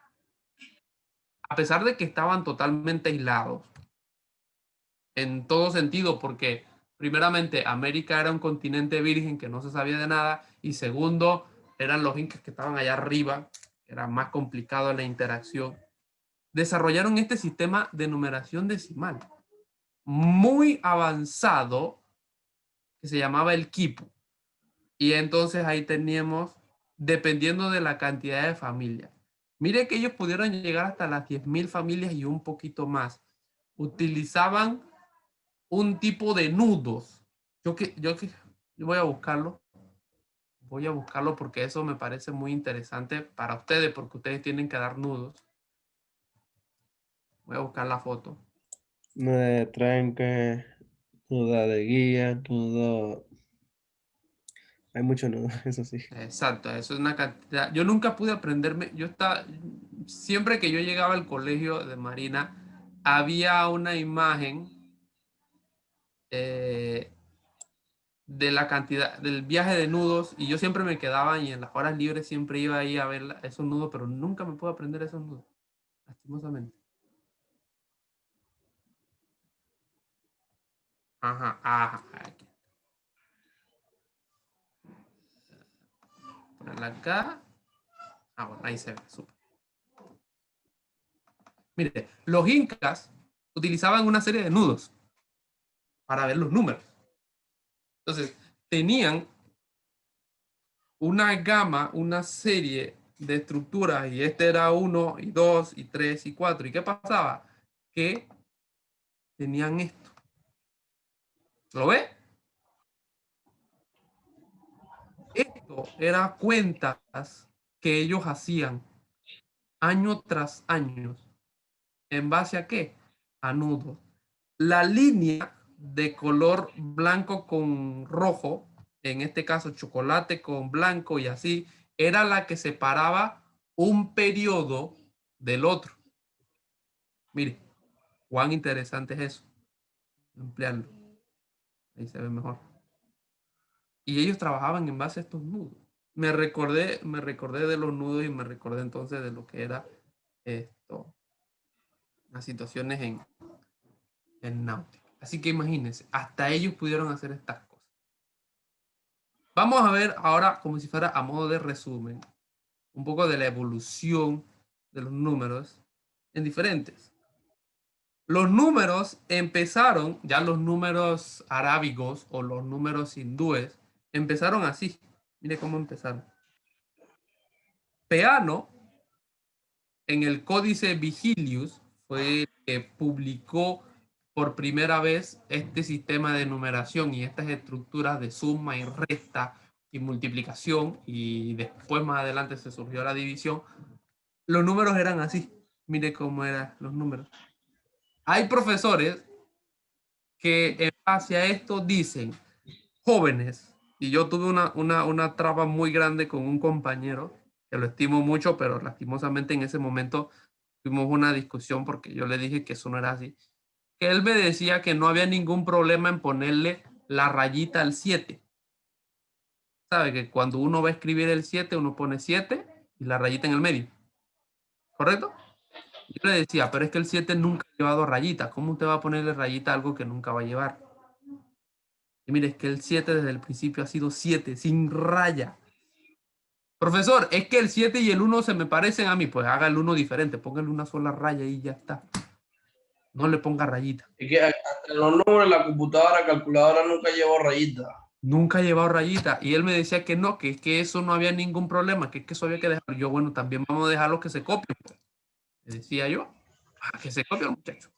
S1: a pesar de que estaban totalmente aislados, en todo sentido, porque primeramente América era un continente virgen que no se sabía de nada, y segundo, eran los incas que estaban allá arriba, era más complicado la interacción, desarrollaron este sistema de numeración decimal muy avanzado que se llamaba el quipu. Y entonces ahí teníamos, dependiendo de la cantidad de familias. Mire que ellos pudieron llegar hasta las 10.000 familias y un poquito más. Utilizaban un tipo de nudos. Yo voy a buscarlo. Voy a buscarlo porque eso me parece muy interesante para ustedes, porque ustedes tienen que dar nudos. Voy a buscar la foto.
S4: Nudo de tranque, nudo de guía, nudo. Hay mucho nudo, eso sí.
S1: Exacto, eso es una cantidad. Yo nunca pude aprenderme. Siempre que yo llegaba al colegio de Marina, había una imagen de la cantidad, del viaje de nudos, y yo siempre me quedaba y en las horas libres siempre iba ahí a ver esos nudos, pero nunca me pude aprender esos nudos, lastimosamente. Ajá, aquí. Ponerla acá. Bueno, ahí se ve, súper. Mire, los incas utilizaban una serie de nudos para ver los números. Entonces, tenían una gama, una serie de estructuras, y este era 1, y 2, y 3, y 4. ¿Y qué pasaba? Que tenían esto. ¿Lo ve? Esto era cuentas que ellos hacían año tras año. ¿En base a qué? A nudos. La línea de color blanco con rojo, en este caso chocolate con blanco y así, era la que separaba un periodo del otro. Mire, cuán interesante es eso. Emplearlo. Ahí se ve mejor. Y ellos trabajaban en base a estos nudos. Me recordé de los nudos y me recordé entonces de lo que era esto, las situaciones en náutica. Así que imagínense, hasta ellos pudieron hacer estas cosas. Vamos a ver ahora, como si fuera a modo de resumen, un poco de la evolución de los números en diferentes. Los números empezaron, ya los números arábigos o los números hindúes, empezaron así. Mire cómo empezaron. Peano, en el Códice Vigilius, fue el que publicó por primera vez este sistema de numeración y estas estructuras de suma y resta y multiplicación, y después más adelante se surgió la división, los números eran así. Mire cómo eran los números. Hay profesores que en base a esto dicen, jóvenes, y yo tuve una traba muy grande con un compañero, que lo estimo mucho, pero lastimosamente en ese momento tuvimos una discusión porque yo le dije que eso no era así, que él me decía que no había ningún problema en ponerle la rayita al 7. ¿Sabe? Que cuando uno va a escribir el 7, uno pone 7 y la rayita en el medio. ¿Correcto? Yo le decía, pero es que el 7 nunca ha llevado rayita. ¿Cómo usted va a ponerle rayita a algo que nunca va a llevar? Y mire, es que el 7 desde el principio ha sido 7, sin raya. Profesor, es que el 7 y el 1 se me parecen a mí. Pues haga el 1 diferente, póngale una sola raya y ya está. No le ponga rayita.
S8: Es que hasta en los números, la computadora, calculadora nunca llevó rayita.
S1: Nunca ha llevado rayita. Y él me decía que no, que es que eso no había ningún problema, que es que eso había que dejarlo. Yo, bueno, también vamos a dejarlo que se copien. Le decía yo, que se copie el muchacho.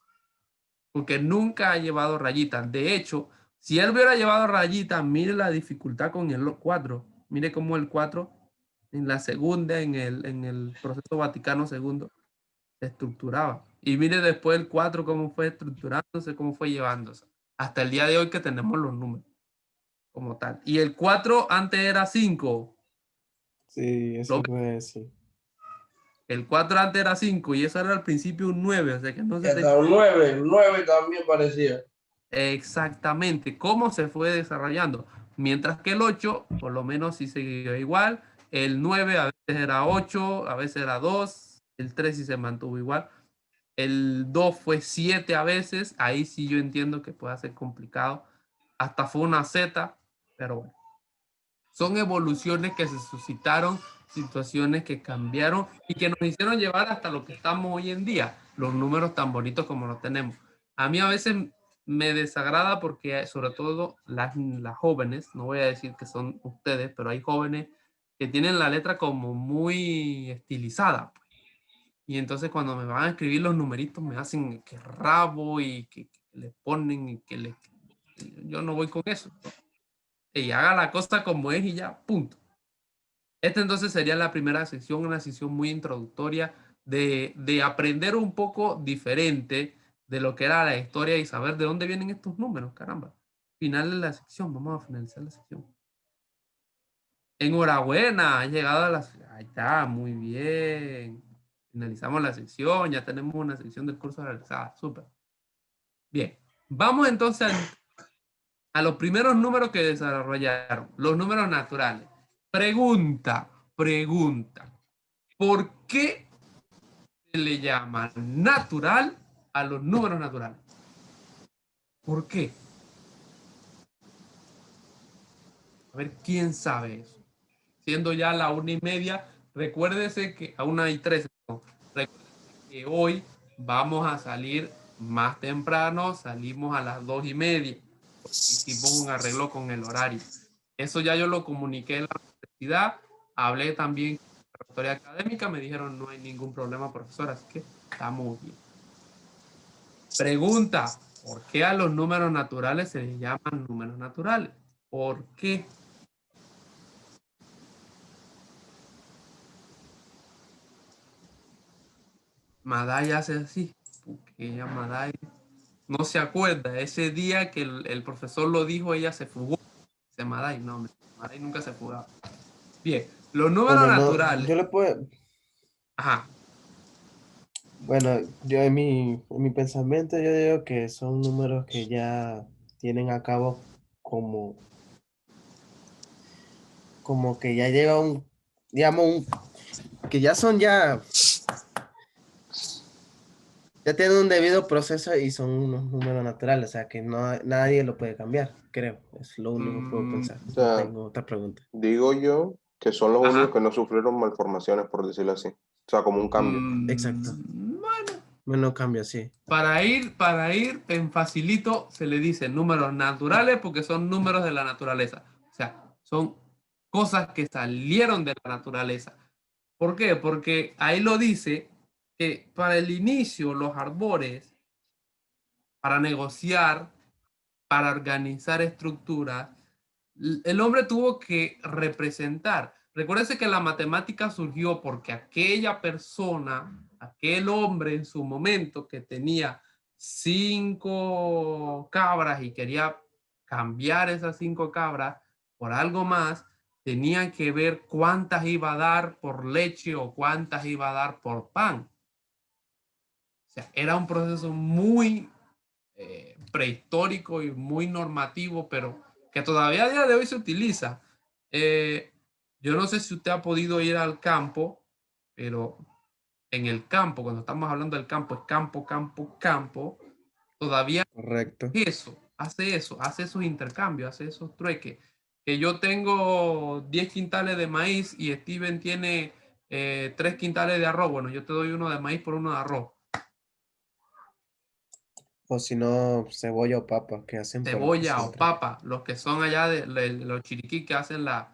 S1: Porque nunca ha llevado rayita. De hecho, si él hubiera llevado rayita, mire la dificultad con el 4. Mire cómo el 4 en la segunda, en el proceso Vaticano II, se estructuraba. Y mire después el 4 cómo fue estructurándose, cómo fue llevándose. Hasta el día de hoy que tenemos los números como tal. Y el 4 antes era 5.
S4: Sí, eso fue decir.
S1: El 4 antes era 5 y eso era al principio un 9. O sea que no
S8: Y
S1: se
S8: hasta un 9, el 9 también parecía.
S1: exactamente cómo se fue desarrollando. Mientras que el 8, por lo menos sí siguió igual. El 9 a veces era 8, a veces era 2. El 3 sí se mantuvo igual. El 2 fue 7 a veces. Ahí sí yo entiendo que puede ser complicado. Hasta fue una Z, pero bueno. Son evoluciones que se suscitaron, situaciones que cambiaron y que nos hicieron llevar hasta lo que estamos hoy en día, los números tan bonitos como los tenemos. A mí a veces me desagrada porque sobre todo las jóvenes, no voy a decir que son ustedes, pero hay jóvenes que tienen la letra como muy estilizada. Y entonces cuando me van a escribir los numeritos me hacen que rabo y que le ponen y que le... Yo no voy con eso. Y haga la cosa como es y ya, punto. Esta entonces sería la primera sección, una sección muy introductoria de aprender un poco diferente de lo que era la historia y saber de dónde vienen estos números, caramba. Final de la sección, vamos a finalizar la sección. Enhorabuena, ha llegado a la... Ahí está, muy bien. Finalizamos la sección, ya tenemos una sección del curso realizada, súper. Bien, vamos entonces a los primeros números que desarrollaron, los números naturales. Pregunta. ¿Por qué se le llama natural a los números naturales? ¿Por qué? A ver, ¿quién sabe eso? Siendo ya la 1:30, recuérdese que a 1:13, no, recuérdese que hoy vamos a salir más temprano, salimos a las 2:30. Hicimos un arreglo con el horario. Eso ya yo lo comuniqué en la universidad, hablé también con la rectoría académica, me dijeron no hay ningún problema, profesor, así que estamos bien. Pregunta, ¿por qué a los números naturales se les llaman números naturales? ¿Por qué? Maday hace así, porque ella Maday no se acuerda, ese día que el profesor lo dijo, ella se fugó. Maday, no, Maday nunca se fugaba. Bien, los números
S4: Bueno, no,
S1: naturales.
S4: yo le puedo...
S1: Ajá.
S4: Bueno, yo en mi pensamiento yo digo que son números que ya tienen a cabo como que ya lleva digamos, que ya tienen un debido proceso y son unos números naturales, o sea que nadie lo puede cambiar, creo. Es lo único que puedo pensar.
S7: O sea,
S4: Tengo otra pregunta.
S7: digo yo que son los
S1: Ajá.
S7: únicos que no sufrieron malformaciones, por decirlo así. O sea, como un cambio.
S4: Exacto.
S1: Bueno,
S4: Bueno, cambio, sí.
S1: para ir en facilito se le dice números naturales porque son números de la naturaleza. O sea, son cosas que salieron de la naturaleza. ¿Por qué? Porque ahí lo dice que para el inicio los arbores, para negociar, para organizar estructuras, El hombre tuvo que representar. Recuérdense que la matemática surgió porque aquella persona, aquel hombre en su momento que tenía 5 cabras y quería cambiar esas 5 cabras por algo más, tenía que ver cuántas iba a dar por leche o cuántas iba a dar por pan. O sea, era un proceso muy prehistórico y muy normativo, pero que todavía a día de hoy se utiliza. Yo no sé si usted ha podido ir al campo, pero en el campo, cuando estamos hablando del campo, es campo, campo, campo, todavía
S4: Correcto.
S1: hace esos intercambios, hace esos trueques. Que yo tengo 10 quintales de maíz y Steven tiene 3 quintales de arroz. Bueno, yo te doy uno de maíz por uno de arroz.
S4: O si no, cebolla o papa que hacen por
S1: Cebolla o
S4: nosotros.
S1: papa, los que son allá de los chiriquí que hacen la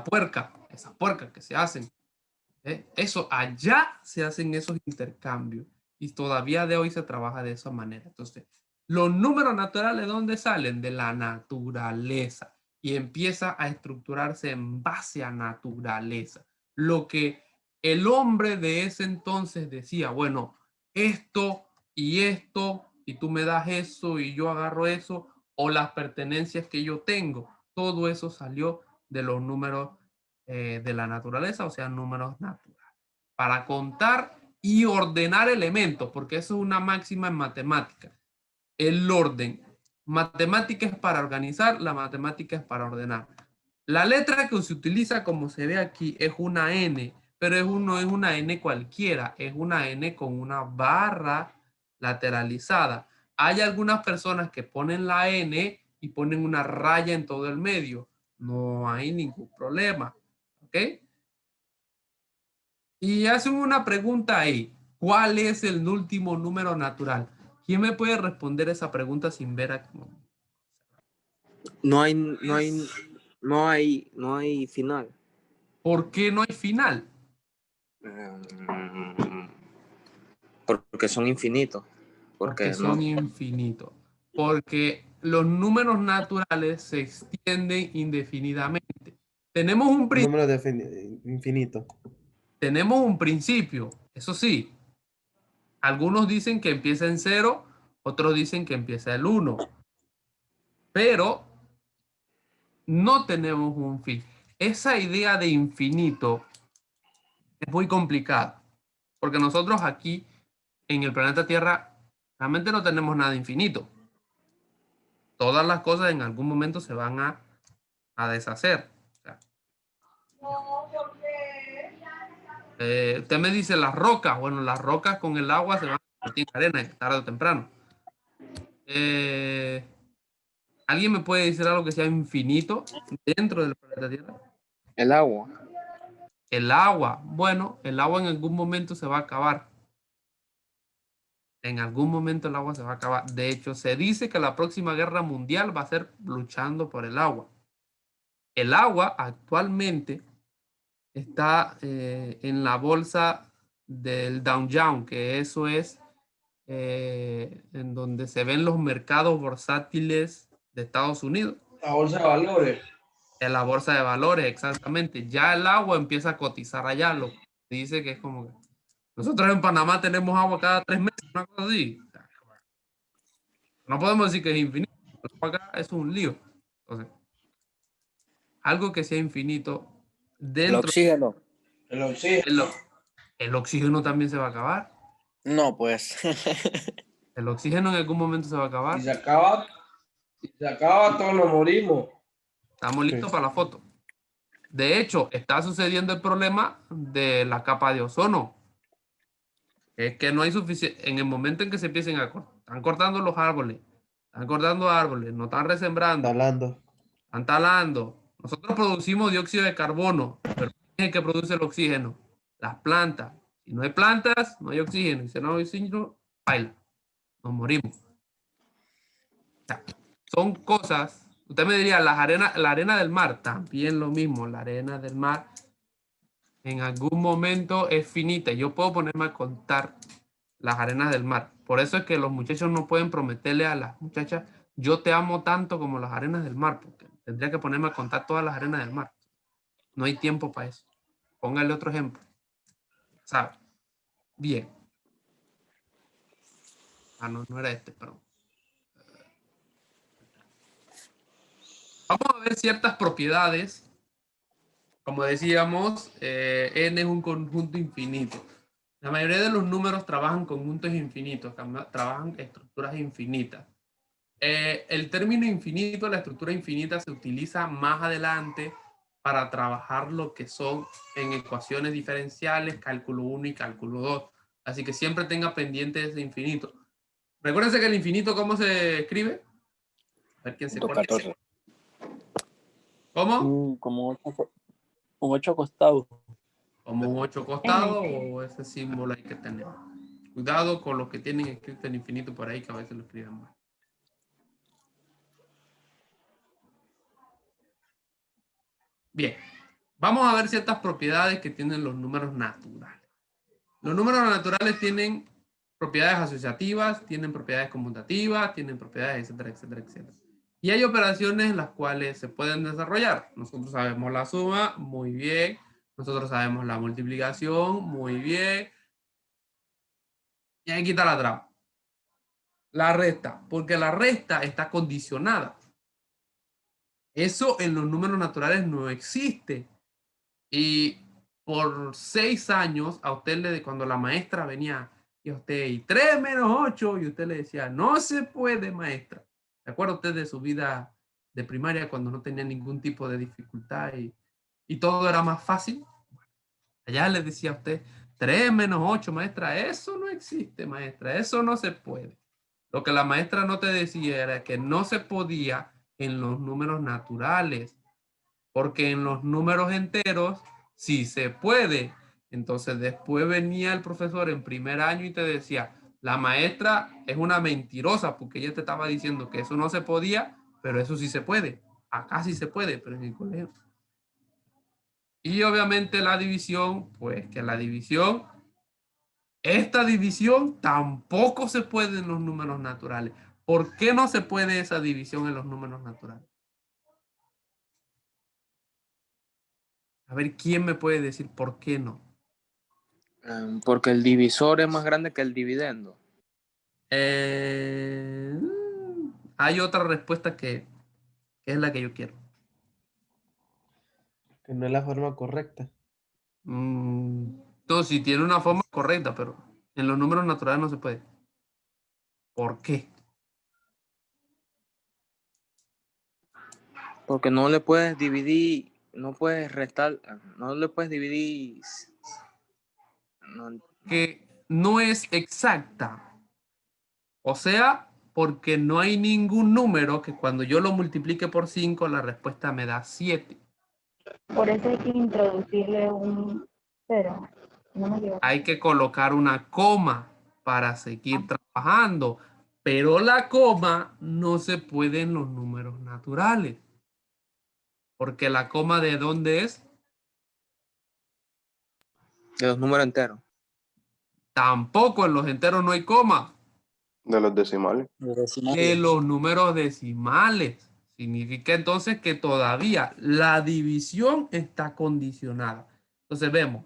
S1: puerca, esas puercas que se hacen. Eso, allá se hacen esos intercambios y todavía de hoy se trabaja de esa manera. Entonces, los números naturales, ¿de dónde salen? De la naturaleza y empieza a estructurarse en base a naturaleza. Lo que el hombre de ese entonces decía, bueno, esto y tú me das eso y yo agarro eso, o las pertenencias que yo tengo, todo eso salió de los números de la naturaleza, o sea, números naturales, para contar y ordenar elementos, porque eso es una máxima en matemática. El orden. Matemática es para organizar, la matemática es para ordenar. La letra que se utiliza, como se ve aquí, es una N, pero no es una N cualquiera, es una N con una barra lateralizada. Hay algunas personas que ponen la N y ponen una raya en todo el medio. No hay ningún problema. ¿Ok? Y hacen una pregunta ahí. ¿Cuál es el último número natural? ¿Quién me puede responder esa pregunta sin ver a...
S5: No hay final.
S1: ¿Por qué no hay final?
S5: Porque son infinitos.
S1: Porque son infinitos. Porque los números naturales se extienden indefinidamente. Tenemos un principio.
S4: Número infinito.
S1: Tenemos un principio, eso sí. Algunos dicen que empieza en 0, otros dicen que empieza el 1. Pero no tenemos un fin. Esa idea de infinito es muy complicada. Porque nosotros aquí, en el planeta Tierra, realmente no tenemos nada infinito. Todas las cosas en algún momento se van a deshacer. O sea, usted me dice las rocas. Bueno, las rocas con el agua se van a convertir en arena tarde o temprano. ¿Alguien me puede decir algo que sea infinito dentro del planeta Tierra?
S5: El agua.
S1: El agua. Bueno, el agua en algún momento se va a acabar. En algún momento el agua se va a acabar. De hecho, se dice que la próxima guerra mundial va a ser luchando por el agua. El agua actualmente está en la bolsa del Dow Jones, que eso es en donde se ven los mercados bursátiles de Estados Unidos.
S8: La bolsa de valores.
S1: En la bolsa de valores, exactamente. Ya el agua empieza a cotizar allá. Lo que dice que es como que nosotros en Panamá tenemos agua cada 3 meses, una cosa así. No podemos decir que es infinito. Acá es un lío. Entonces, algo que sea infinito dentro.
S9: El oxígeno.
S8: El oxígeno.
S1: El oxígeno también se va a acabar.
S9: No, pues.
S1: El oxígeno en algún momento se va a acabar.
S8: Si se acaba, todos nos morimos.
S1: Estamos listos para la foto. De hecho, está sucediendo el problema de la capa de ozono. Es que no hay suficiente. En el momento en que se empiecen a cortar, están cortando los árboles, no están resembrando, están talando. Nosotros producimos dióxido de carbono, pero ¿quién es el que produce el oxígeno? Las plantas. Si no hay plantas, no hay oxígeno. Y si no hay oxígeno, baila. Nos morimos. O sea, son cosas. Usted me diría, la arena del mar, también lo mismo. La arena del mar en algún momento es finita. Yo puedo ponerme a contar las arenas del mar. Por eso es que los muchachos no pueden prometerle a las muchachas, yo te amo tanto como las arenas del mar, porque Tendría que ponerme a contar todas las arenas del mar. No hay tiempo para eso. Póngale otro ejemplo. ¿Sabe? Bien. Ah, no, no era este, perdón. Vamos a ver ciertas propiedades. Como decíamos, n es un conjunto infinito. La mayoría de los números trabajan conjuntos infinitos, trabajan estructuras infinitas. El término infinito, la estructura infinita, se utiliza más adelante para trabajar lo que son en ecuaciones diferenciales, cálculo 1 y cálculo 2. Así que siempre tenga pendiente ese infinito. Recuérdense que el infinito, ¿cómo se escribe? A ver quién se acuerda.
S9: 14.
S1: ¿Cómo?
S10: Como un 8 costado.
S1: Como un 8 costado o ese símbolo hay que tener. Cuidado con los que tienen escrito el infinito por ahí, que a veces lo escriben mal. Bien, vamos a ver ciertas propiedades que tienen los números naturales. Los números naturales tienen propiedades asociativas, tienen propiedades conmutativas, tienen propiedades, etcétera, etcétera, etcétera. Y hay operaciones en las cuales se pueden desarrollar. Nosotros sabemos la suma, muy bien. Nosotros sabemos la multiplicación, muy bien. Y hay que quitar la trampa. La resta, porque la resta está condicionada. Eso en los números naturales no existe. Y por 6 años, a usted cuando la maestra venía y a usted, y 3 menos 8, y usted le decía, no se puede, maestra. ¿Se acuerda usted de su vida de primaria cuando no tenía ningún tipo de dificultad y todo era más fácil? Allá le decía a usted, 3 menos 8, maestra, eso no existe, maestra, eso no se puede. Lo que la maestra no te decía era que no se podía en los números naturales, porque en los números enteros sí se puede. Entonces después venía el profesor en primer año y te decía, la maestra es una mentirosa porque ella te estaba diciendo que eso no se podía, pero eso sí se puede. Acá sí se puede, pero en el colegio. Y obviamente la división, pues que la división, esta división tampoco se puede en los números naturales. ¿Por qué no se puede esa división en los números naturales? A ver, ¿quién me puede decir por qué no?
S5: Porque el divisor es más grande que el dividendo.
S1: Hay otra respuesta que es la que yo quiero.
S4: Que no es la forma correcta.
S1: Entonces, sí tiene una forma correcta, pero en los números naturales no se puede. ¿Por qué?
S5: Porque no le puedes dividir, no puedes restar, no le puedes dividir.
S1: Que no es exacta. O sea, porque no hay ningún número que cuando yo lo multiplique por 5, la respuesta me da 7.
S2: Por eso hay que introducirle un 0. No me equivoco.
S1: Hay que colocar una coma para seguir trabajando, pero la coma no se puede en los números naturales. Porque la coma, ¿de dónde es?
S5: De los números enteros.
S1: Tampoco en los enteros no hay coma.
S7: De los decimales.
S1: De los números decimales. Significa entonces que todavía la división está condicionada. Entonces vemos,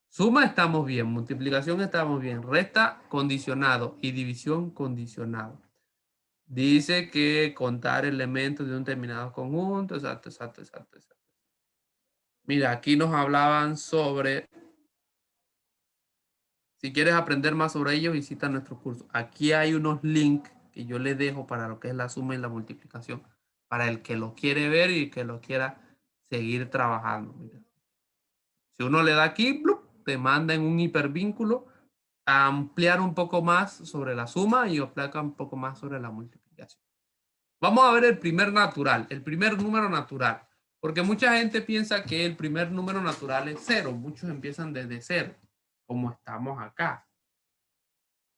S1: suma estamos bien, multiplicación estamos bien, resta condicionado y división condicionado. Dice que contar elementos de un determinado conjunto, exacto. Mira, aquí nos hablaban sobre, si quieres aprender más sobre ellos, visita nuestro curso. Aquí hay unos links que yo les dejo para lo que es la suma y la multiplicación, para el que lo quiere ver y que lo quiera seguir trabajando. Mira. Si uno le da aquí, ¡blup!, te manda en un hipervínculo a ampliar un poco más sobre la suma y ampliar un poco más sobre la multiplicación. Vamos a ver el primer natural, el primer número natural, porque mucha gente piensa que el primer número natural es 0. Muchos empiezan desde 0, como estamos acá.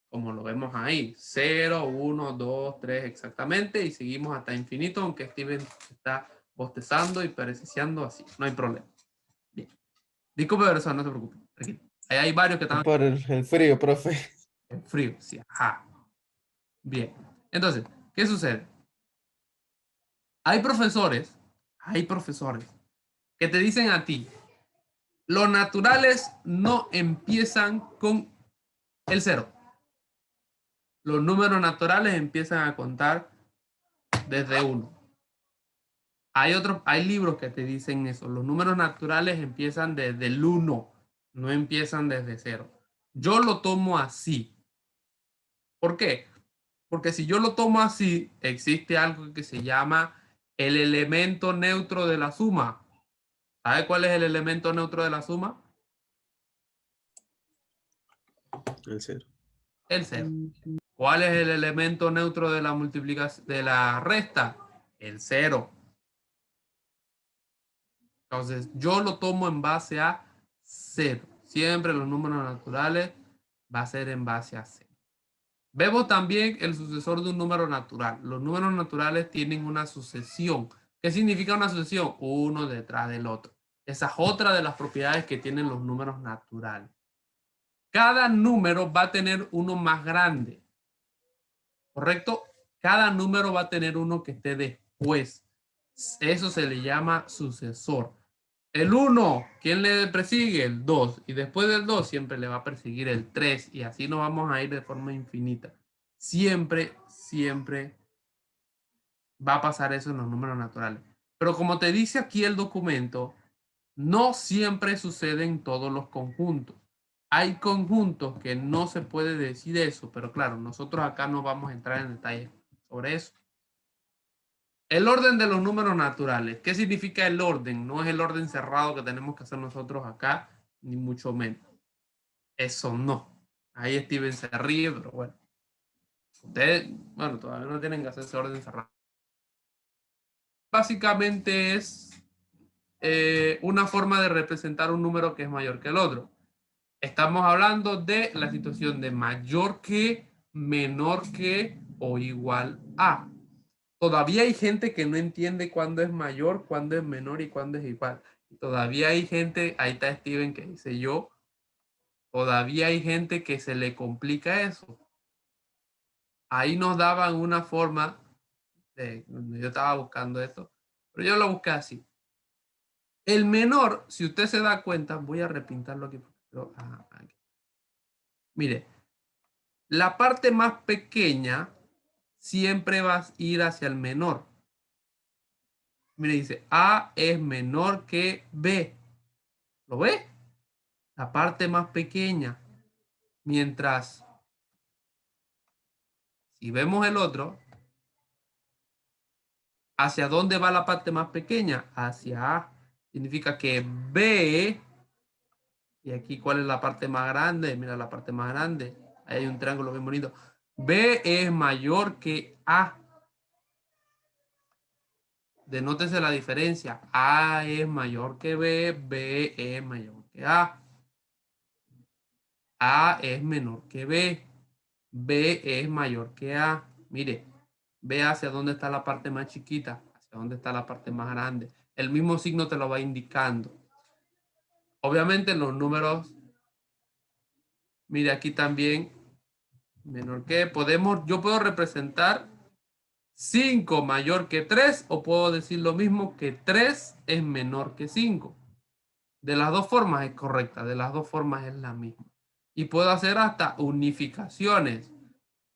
S1: Como lo vemos ahí, 0, 1, 2, 3 exactamente, y seguimos hasta infinito, aunque Steven está bostezando y pereciando así, no hay problema. Bien. Disculpe, persona, no se preocupe. Tranquilo. Ahí hay varios que están...
S4: Por el frío, profe.
S1: El frío, sí, ajá. Bien. Entonces, ¿qué sucede? Hay profesores que te dicen a ti, los naturales no empiezan con el 0. Los números naturales empiezan a contar desde 1. Hay libros que te dicen eso. Los números naturales empiezan desde el 1, no empiezan desde 0. Yo lo tomo así. ¿Por qué? Porque si yo lo tomo así, existe algo que se llama el elemento neutro de la suma. ¿Sabe cuál es el elemento neutro de la suma?
S4: El 0.
S1: El 0. ¿Cuál es el elemento neutro de la multiplicación, de la resta? El 0. Entonces, yo lo tomo en base a 0. Siempre los números naturales va a ser en base a 0. Vemos también el sucesor de un número natural. Los números naturales tienen una sucesión. ¿Qué significa una sucesión? Uno detrás del otro. Esa es otra de las propiedades que tienen los números naturales. Cada número va a tener uno más grande. ¿Correcto? Cada número va a tener uno que esté después. Eso se le llama sucesor. El 1, ¿quién le persigue? El 2. Y después del 2 siempre le va a perseguir el 3. Y así nos vamos a ir de forma infinita. Siempre va a pasar eso en los números naturales. Pero como te dice aquí el documento, no siempre sucede en todos los conjuntos. Hay conjuntos que no se puede decir eso, pero claro, nosotros acá no vamos a entrar en detalle sobre eso. El orden de los números naturales. ¿Qué significa el orden? No es el orden cerrado que tenemos que hacer nosotros acá, ni mucho menos. Eso no. Ahí Steven se ríe, pero bueno. Ustedes, bueno, todavía no tienen que hacer ese orden cerrado. Básicamente es una forma de representar un número que es mayor que el otro. Estamos hablando de la situación de mayor que, menor que o igual a. Todavía hay gente que no entiende cuándo es mayor, cuándo es menor y cuándo es igual. Todavía hay gente, ahí está Steven que dice yo, todavía hay gente que se le complica eso. Ahí nos daban una forma, yo estaba buscando esto, pero yo lo busqué así. El menor, si usted se da cuenta, voy a repintarlo aquí. Aquí. Mire, la parte más pequeña siempre va a ir hacia el menor. Mire, dice A es menor que B. ¿Lo ve? La parte más pequeña. Mientras, si vemos el otro, ¿hacia dónde va la parte más pequeña? Hacia A. Significa que B, y aquí ¿cuál es la parte más grande? Mira la parte más grande. Ahí hay un triángulo bien bonito. B es mayor que A. Denótese la diferencia. A es mayor que B, B es mayor que A. A es menor que B. B es mayor que A. Mire, ve hacia dónde está la parte más chiquita, hacia dónde está la parte más grande. El mismo signo te lo va indicando. Obviamente los números, mire aquí también, menor que, yo puedo representar 5 mayor que 3 o puedo decir lo mismo que 3 es menor que 5. De las dos formas es correcta, de las dos formas es la misma. Y puedo hacer hasta unificaciones.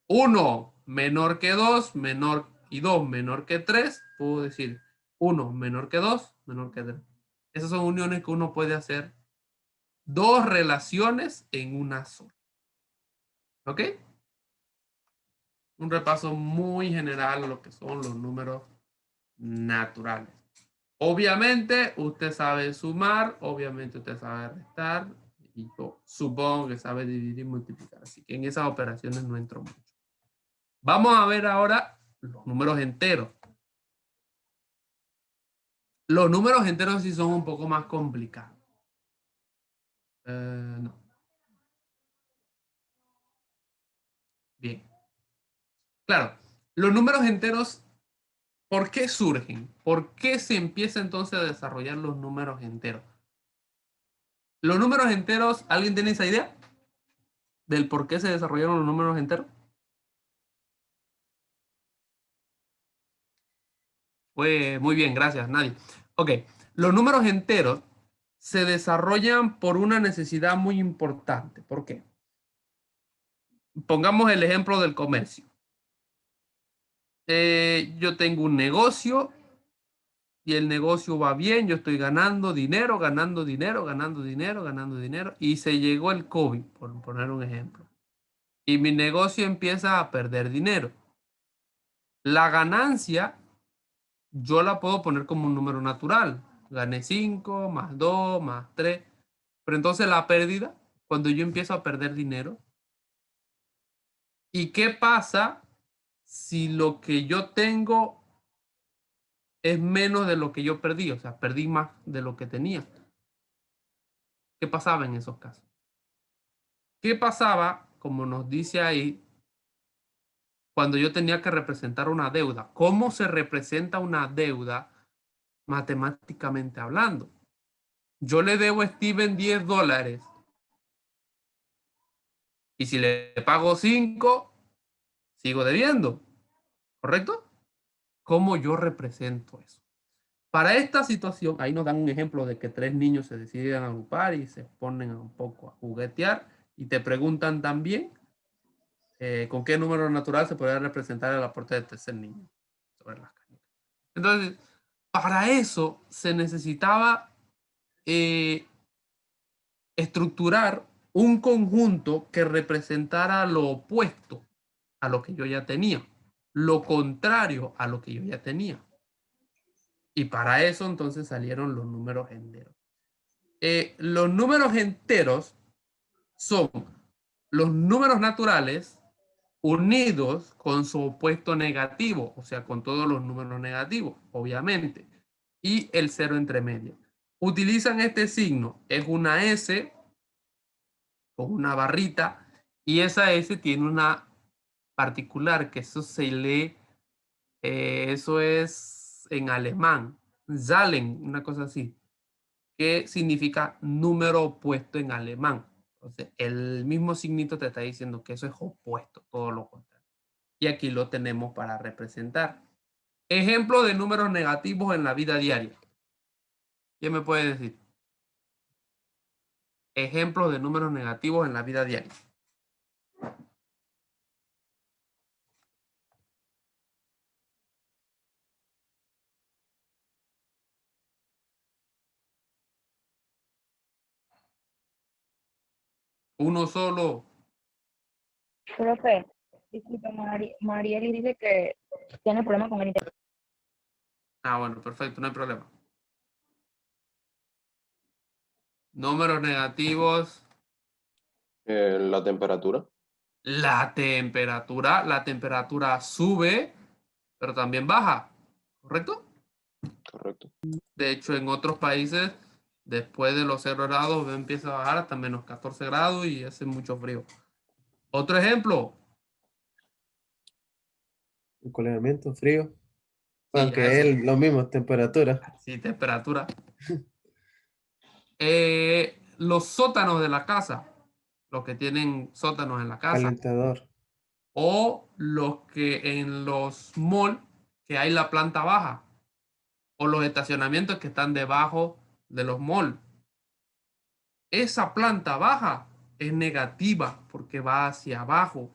S1: 1 menor que 2, menor y 2 menor que 3, puedo decir 1 menor que 2, menor que 3. Esas son uniones que uno puede hacer. Dos relaciones en una sola. ¿Ok? Un repaso muy general a lo que son los números naturales. Obviamente usted sabe sumar, obviamente usted sabe restar, y yo supongo que sabe dividir y multiplicar. Así que en esas operaciones no entro mucho. Vamos a ver ahora los números enteros. Los números enteros sí son un poco más complicados. No. Bien. Claro, los números enteros, ¿por qué surgen? ¿Por qué se empieza entonces a desarrollar los números enteros? Los números enteros, ¿alguien tiene esa idea? ¿Del por qué se desarrollaron los números enteros? Pues muy bien, gracias, Nadia. Ok, los números enteros se desarrollan por una necesidad muy importante. ¿Por qué? Pongamos el ejemplo del comercio. Yo tengo un negocio y el negocio va bien, yo estoy ganando dinero, ganando dinero, ganando dinero, ganando dinero, y se llegó el COVID, por poner un ejemplo. Y mi negocio empieza a perder dinero. La ganancia yo la puedo poner como un número natural. Gané 5 más 2 más 3. Pero entonces la pérdida, cuando yo empiezo a perder dinero. ¿Y qué pasa si lo que yo tengo es menos de lo que yo perdí? O sea, perdí más de lo que tenía. ¿Qué pasaba en esos casos? ¿Qué pasaba, como nos dice ahí, cuando yo tenía que representar una deuda? ¿Cómo se representa una deuda matemáticamente hablando? Yo le debo a Steven $10 y si le pago 5, sigo debiendo, ¿correcto? ¿Cómo yo represento eso? Para esta situación, ahí nos dan un ejemplo de que 3 niños se deciden agrupar y se ponen un poco a juguetear y te preguntan también con qué número natural se podría representar el aporte del tercer niño sobre las canicas. Entonces, para eso se necesitaba estructurar un conjunto que representara lo opuesto a lo que yo ya tenía, lo contrario a lo que yo ya tenía. Y para eso entonces salieron los números enteros. Los números enteros son los números naturales unidos con su opuesto negativo, o sea, con todos los números negativos, obviamente, y el cero entre medio. Utilizan este signo, es una S con una barrita, y esa S tiene una particular, que eso se lee, eso es en alemán, Zahlen, una cosa así, que significa número opuesto en alemán. Entonces, el mismo signito te está diciendo que eso es opuesto, todo lo contrario. Y aquí lo tenemos para representar. Ejemplo de números negativos en la vida diaria. ¿Quién me puede decir? Ejemplos de números negativos en la vida diaria. Uno solo.
S9: Profe, disculpa, Marieli dice que tiene problemas con el internet.
S1: Ah, bueno, perfecto, no hay problema. Números negativos.
S7: La temperatura.
S1: La temperatura sube, pero también baja, ¿correcto?
S7: Correcto.
S1: De hecho, en otros países, después de los 0 grados, empieza a bajar hasta menos 14 grados y hace mucho frío. Otro ejemplo.
S4: Encoleramiento, frío.
S1: Sí,
S4: Aunque es lo mismo, temperatura.
S1: Sí, temperatura. Los sótanos de la casa, los que tienen sótanos en la casa,
S4: Calentador.
S1: o los que en los malls que hay la planta baja, o los estacionamientos que están debajo de los malls. Esa planta baja es negativa porque va hacia abajo.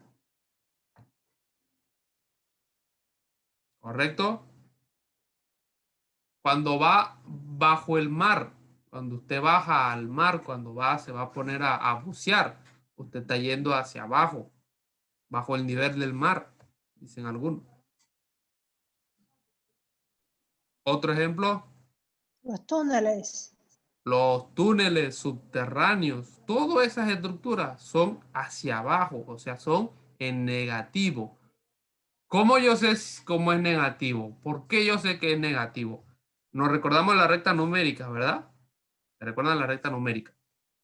S1: ¿Correcto? Cuando va bajo el mar, cuando usted baja al mar, cuando se va a poner a bucear, usted está yendo hacia abajo, bajo el nivel del mar, dicen algunos. Otro ejemplo.
S3: Los túneles.
S1: Los túneles subterráneos, todas esas estructuras son hacia abajo, o sea, son en negativo. ¿Cómo yo sé cómo es negativo? ¿Por qué yo sé que es negativo? Nos recordamos la recta numérica, ¿verdad? ¿Se recuerdan la recta numérica?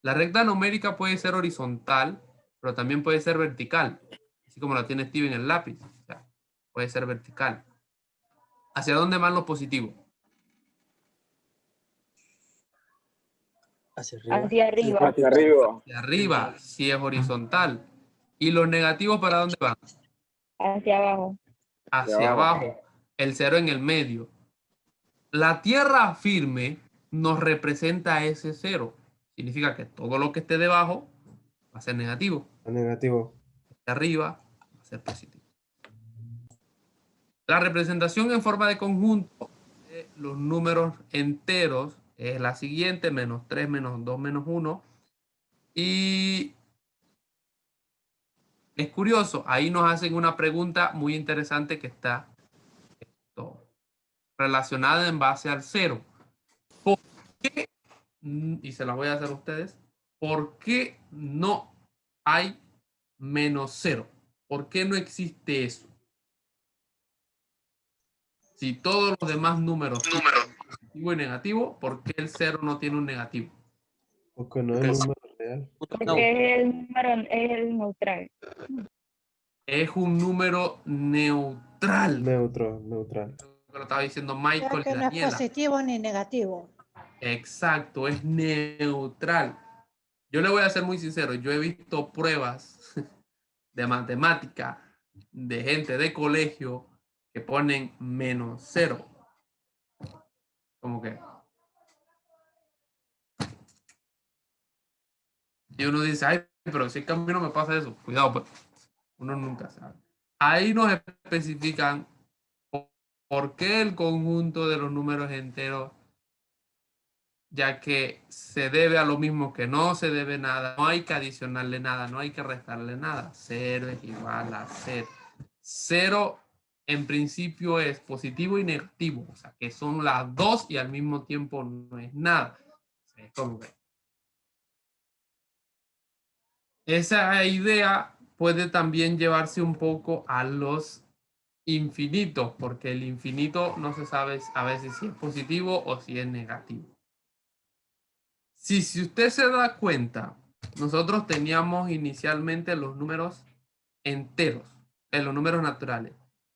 S1: La recta numérica puede ser horizontal, pero también puede ser vertical, así como la tiene Steven en el lápiz. O sea, puede ser vertical. ¿Hacia dónde van los positivos?
S10: Hacia arriba.
S9: Hacia arriba.
S8: Hacia arriba.
S1: Hacia arriba, si es horizontal. ¿Y los negativos para dónde van?
S9: Hacia abajo.
S1: Hacia abajo. El cero en el medio. La tierra firme nos representa ese 0. Significa que todo lo que esté debajo va a ser negativo.
S4: Negativo.
S1: De arriba va a ser positivo. La representación en forma de conjunto de los números enteros es la siguiente: -3, -2, -1. Y es curioso, ahí nos hacen una pregunta muy interesante que está relacionada en base al 0. ¿Por qué? Y se la voy a hacer a ustedes. ¿Por qué no hay -0? ¿Por qué no existe eso? Si todos los demás números tienen positivo y negativo, ¿por qué el 0 no tiene un negativo?
S4: Porque no es número real.
S9: Porque el número es el neutral.
S1: Es un número neutral.
S4: Neutral.
S1: Lo estaba diciendo
S3: O sea
S1: Michael y
S3: que no es
S1: Daniela.
S3: positivo ni negativo.
S1: Exacto, es neutral. Yo le voy a ser muy sincero, yo he visto pruebas de matemática de gente de colegio que ponen -0. Como que. Y uno dice, ay, pero si en cambio no me pasa eso. Cuidado, pues. Uno nunca sabe. Ahí nos especifican por qué el conjunto de los números enteros, ya que se debe a lo mismo que no se debe nada, no hay que adicionarle nada, no hay que restarle nada. 0 es igual a 0. 0 en principio es positivo y negativo, o sea que son las dos y al mismo tiempo no es nada. Es como que esa idea puede también llevarse un poco a los infinitos, porque el infinito no se sabe a veces si es positivo o si es negativo. Si usted se da cuenta, nosotros teníamos inicialmente los números enteros, los números naturales,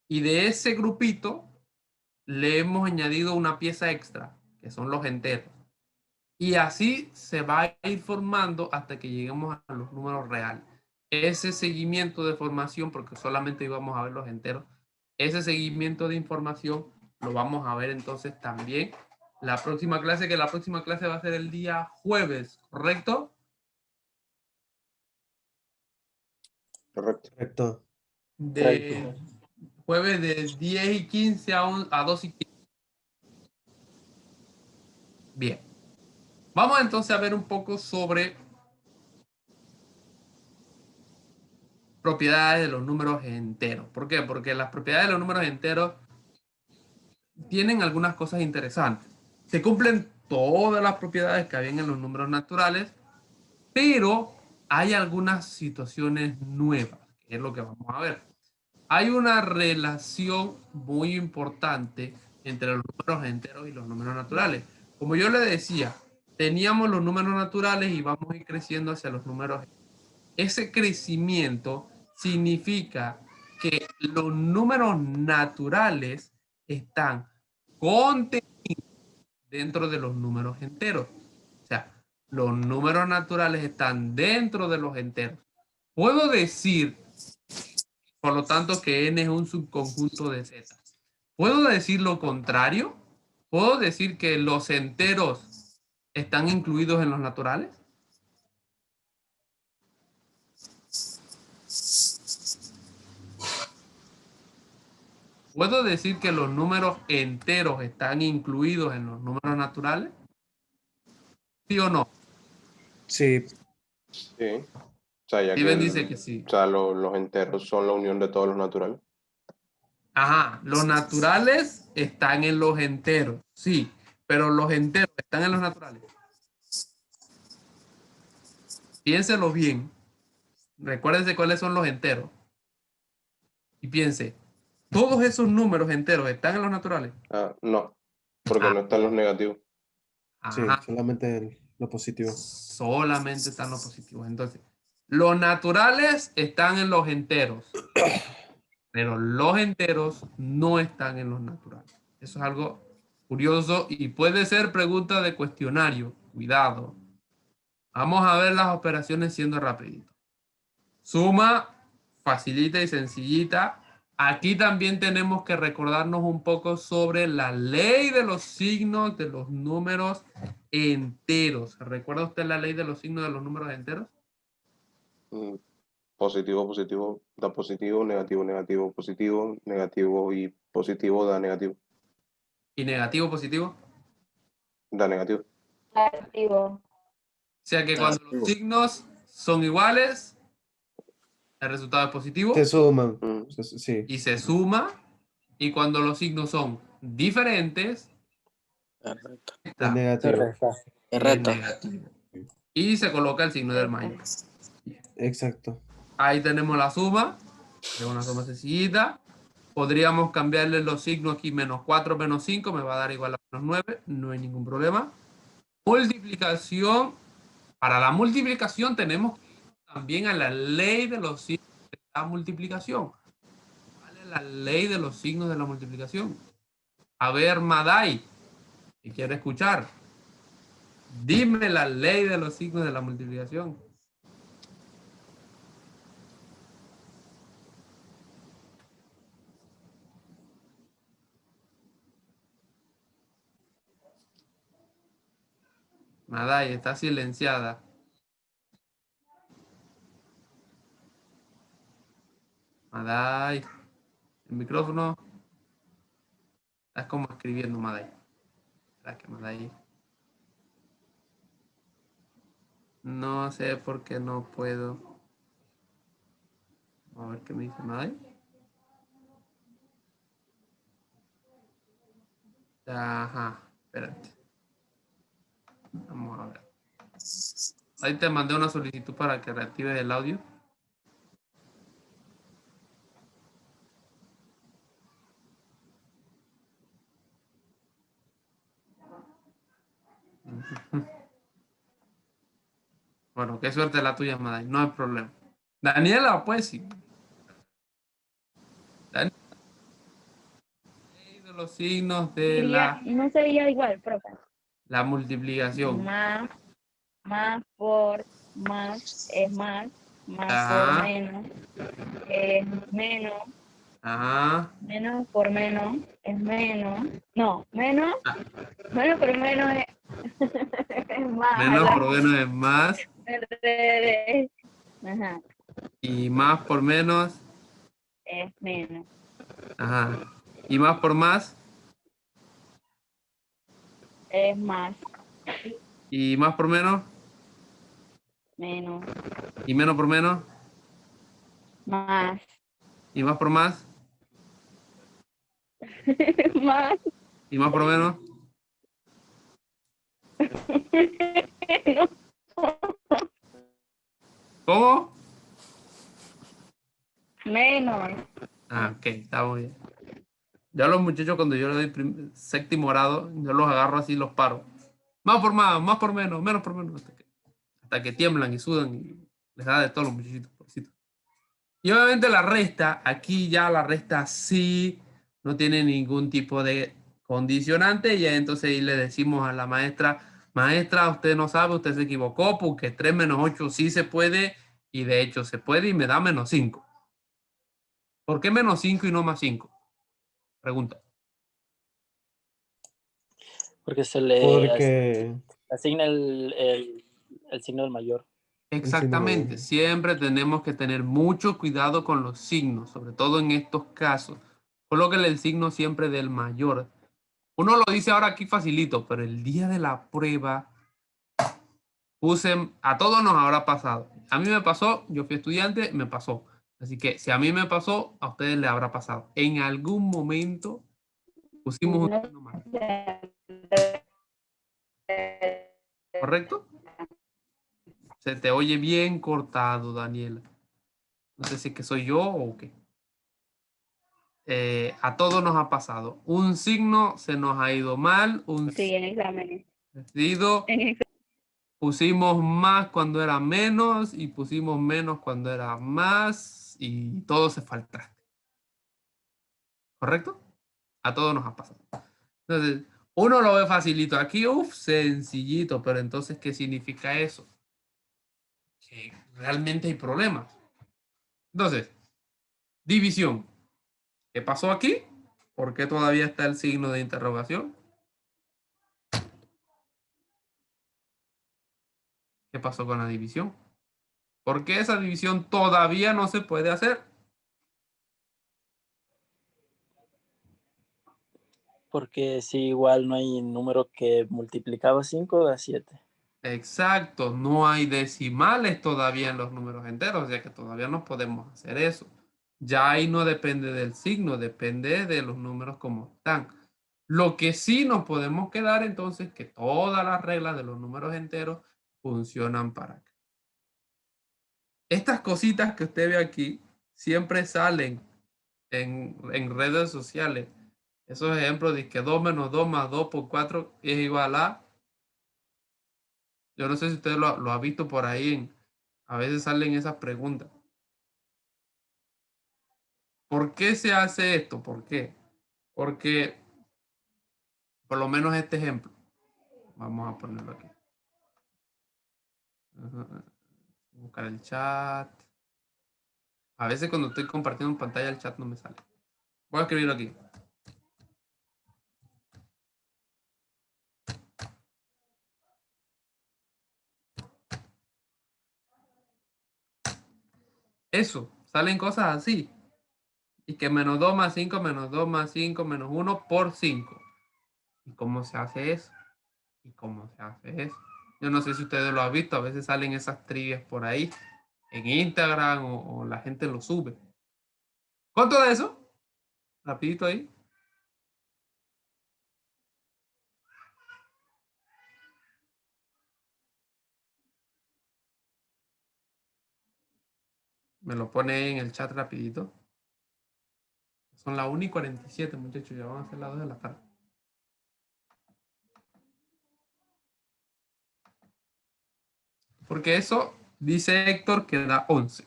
S1: y de ese grupito le hemos añadido una pieza extra, que son los enteros. Y así se va a ir formando hasta que lleguemos a los números reales. Ese seguimiento de formación, porque solamente íbamos a ver los enteros, ese seguimiento de información lo vamos a ver entonces también la próxima clase, que la próxima clase va a ser el día jueves, ¿correcto?
S7: Correcto.
S1: De jueves de 10:15 a 2:15. Bien. Vamos entonces a ver un poco sobre propiedades de los números enteros. ¿Por qué? Porque las propiedades de los números enteros tienen algunas cosas interesantes. Se cumplen todas las propiedades que habían en los números naturales, pero hay algunas situaciones nuevas, que es lo que vamos a ver. Hay una relación muy importante entre los números enteros y los números naturales. Como yo le decía, teníamos los números naturales y vamos a ir creciendo hacia los números enteros. Ese crecimiento significa que los números naturales están contenidos dentro de los números enteros. O sea, los números naturales están dentro de los enteros. Puedo decir, por lo tanto, que n es un subconjunto de z. ¿Puedo decir lo contrario? ¿Puedo decir que los enteros están incluidos en los naturales? ¿Puedo decir que los números enteros están incluidos en los números naturales? ¿Sí o no?
S4: Sí.
S7: Sí. O sea, ya
S1: Steven dice que sí.
S7: O sea, los enteros son la unión de todos los naturales.
S1: Ajá, los naturales están en los enteros, sí, pero los enteros están en los naturales. Piénselo bien. Recuérdense cuáles son los enteros. Y piense, ¿todos esos números enteros están en los naturales?
S7: No, porque no están los negativos.
S4: Sí,
S1: Ajá.
S4: solamente lo positivo.
S1: Solamente están los positivos. Entonces, los naturales están en los enteros, pero los enteros no están en los naturales. Eso es algo curioso y puede ser pregunta de cuestionario. Cuidado. Vamos a ver las operaciones siendo rapidito. Suma, facilita y sencillita. Aquí también tenemos que recordarnos un poco sobre la ley de los signos de los números enteros. ¿Recuerda usted la ley de los signos de los números enteros?
S7: Mm, Positivo, positivo, da positivo, negativo, negativo, positivo, negativo y positivo da negativo.
S1: ¿Y negativo, positivo?
S7: Da negativo.
S9: Negativo.
S1: O sea que cuando los signos son iguales, el resultado es positivo
S4: Se suman.
S7: Mm.
S4: Sí.
S1: y se suma. Y cuando los signos son diferentes,
S10: Correcto.
S4: Es negativo.
S1: es
S10: Correcto.
S1: negativo. Y se coloca el signo del mayor.
S4: Exacto.
S1: Ahí tenemos la suma. Es una suma sencillita. Podríamos cambiarle los signos aquí, menos 4, menos 5, me va a dar igual a menos 9, no hay ningún problema. Multiplicación. Para la multiplicación tenemos que ir también a la ley de los signos de la multiplicación. ¿Cuál es la ley de los signos de la multiplicación? A ver, Madai, si quiere escuchar, dime la ley de los signos de la multiplicación. Madai, está silenciada. Madai, el micrófono. Estás como escribiendo, Madai. ¿Será que Madai? No sé por qué no puedo. A ver qué me dice Madai. Ajá, espérate. Vamos a ver. Ahí te mandé una solicitud para que reactives el audio. Bueno, qué suerte la tuya, Madai. No hay problema. Daniela, pues sí. Daniela, de los signos de
S9: No sería igual, profe.
S1: la multiplicación.
S9: Más por más es más por
S1: Ajá.
S9: menos es menos,
S1: Ajá.
S9: menos por menos es menos, no, menos por menos es, es más.
S1: Menos por menos es más.
S9: Ajá,
S1: Y más por menos.
S9: es menos,
S1: Ajá. Y más por más.
S9: es más,
S1: Y más por menos.
S9: menos,
S1: Y menos por menos.
S9: más,
S1: Y más por más.
S9: más.
S1: Y más por menos. ¿Cómo?
S9: Menos.
S1: Ah, ok, está muy bien. Yo a los muchachos cuando yo le doy séptimo grado, yo los agarro así y los paro. Más por menos por menos. Hasta que tiemblan y sudan y les da de todos los muchachitos. Pobrecitos. Y obviamente la resta, aquí ya la resta sí no tiene ningún tipo de condicionante. Y entonces ahí le decimos a la maestra, maestra, usted no sabe, usted se equivocó porque 3 menos 8 sí se puede. Y de hecho se puede y me da menos 5. ¿Por qué menos 5 y no más 5? Pregunta.
S10: Porque se le
S4: Porque
S10: asigna el signo del mayor.
S1: Exactamente, siempre tenemos que tener mucho cuidado con los signos, sobre todo en estos casos. Colóquele el signo siempre del mayor. Uno lo dice ahora aquí facilito, pero el día de la prueba a todos nos habrá pasado. A mí me pasó, yo fui estudiante, me pasó. Así que si a mí me pasó, a ustedes les habrá pasado. En algún momento pusimos un signo mal. ¿Correcto? Se te oye bien cortado, Daniela. No sé si es que soy yo o qué. A todos nos ha pasado. Un signo se nos ha ido mal.
S9: Sí, en exámenes.
S1: Pusimos más cuando era menos y pusimos menos cuando era más y todo se fue al traste. ¿Correcto? A todos nos ha pasado. Entonces, uno lo ve facilito. Aquí, sencillito. Pero entonces, ¿qué significa eso? Que realmente hay problemas. Entonces, división. ¿Qué pasó aquí? ¿Por qué todavía está el signo de interrogación? ¿Qué pasó con la división? ¿Por qué esa división todavía no se puede hacer?
S10: Porque si igual no hay número que multiplicado 5 da 7.
S1: Exacto, no hay decimales todavía en los números enteros, o sea que todavía no podemos hacer eso. Ya ahí no depende del signo, depende de los números como están. Lo que sí nos podemos quedar entonces que todas las reglas de los números enteros funcionan para acá. Estas cositas que usted ve aquí siempre salen en redes sociales. Esos ejemplos de que 2 menos 2 más 2 por 4 es igual a... Yo no sé si usted lo ha visto por ahí. A veces salen esas preguntas. ¿Por qué se hace esto? ¿Por qué? Porque, por lo menos este ejemplo. Vamos a ponerlo aquí. Buscar el chat. A veces cuando estoy compartiendo en pantalla el chat no me sale. Voy a escribirlo aquí. Eso, salen cosas así. Y que menos 2 más 5, menos 2 más 5, menos 1 por 5. ¿Y cómo se hace eso? ¿Y cómo se hace eso? Yo no sé si ustedes lo han visto, a veces salen esas trivias por ahí, en Instagram o la gente lo sube. Con todo eso, rapidito ahí. Me lo pone en el chat rapidito. Son las 1:47, muchachos, ya van a ser las 2 de la tarde. Porque eso dice Héctor que da 11.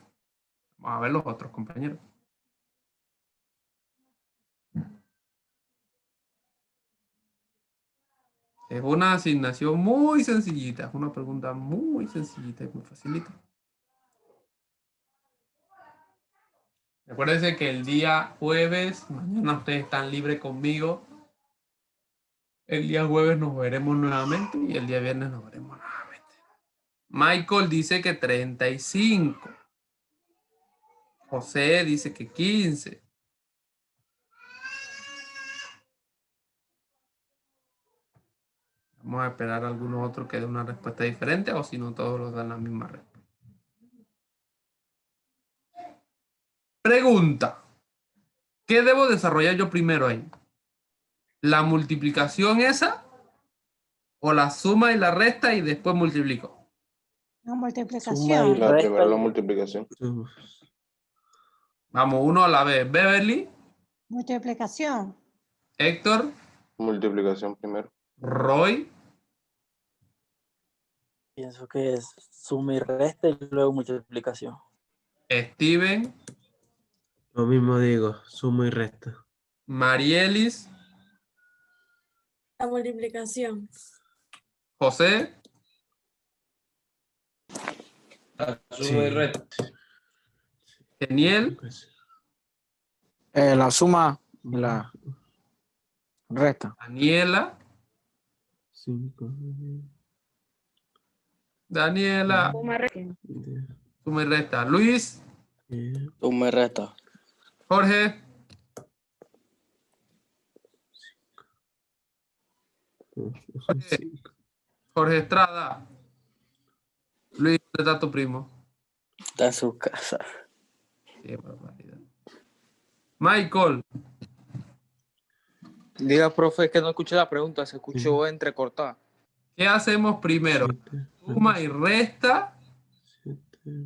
S1: Vamos a ver los otros compañeros. Es una asignación muy sencillita, es una pregunta muy sencillita y muy facilita. Recuérdense que el día jueves, mañana ustedes están libres conmigo. El día jueves nos veremos nuevamente y el día viernes nos veremos nuevamente. Michael dice que 35. José dice que 15. Vamos a esperar a algunos otros que den una respuesta diferente o si no todos los dan la misma respuesta. Pregunta. ¿Qué debo desarrollar yo primero ahí? ¿La multiplicación esa? ¿O la suma y la resta y después multiplico?
S3: La
S10: Suma y
S3: multiplicación.
S7: La
S10: resta.
S7: primera la multiplicación.
S1: Vamos, uno a la vez. Beverly,
S3: Multiplicación.
S1: Héctor,
S7: Multiplicación primero.
S1: Roy,
S10: Pienso que es suma y resta y luego multiplicación.
S1: Steven,
S4: Lo mismo digo, suma y resta.
S1: Marielis,
S11: La multiplicación.
S1: José,
S8: La suma y resta.
S1: Geniel,
S12: La suma y la resta.
S1: Daniela,
S4: 5.
S1: Daniela, suma y resta. Luis,
S10: Suma y resta.
S1: Jorge, Jorge Estrada. Luis, ¿dónde está tu primo?
S10: Está en su casa.
S1: Qué barbaridad. Michael,
S5: Diga, profe, es que no escuché la pregunta, se escuchó entrecortada.
S1: ¿qué hacemos primero? ¿Suma y resta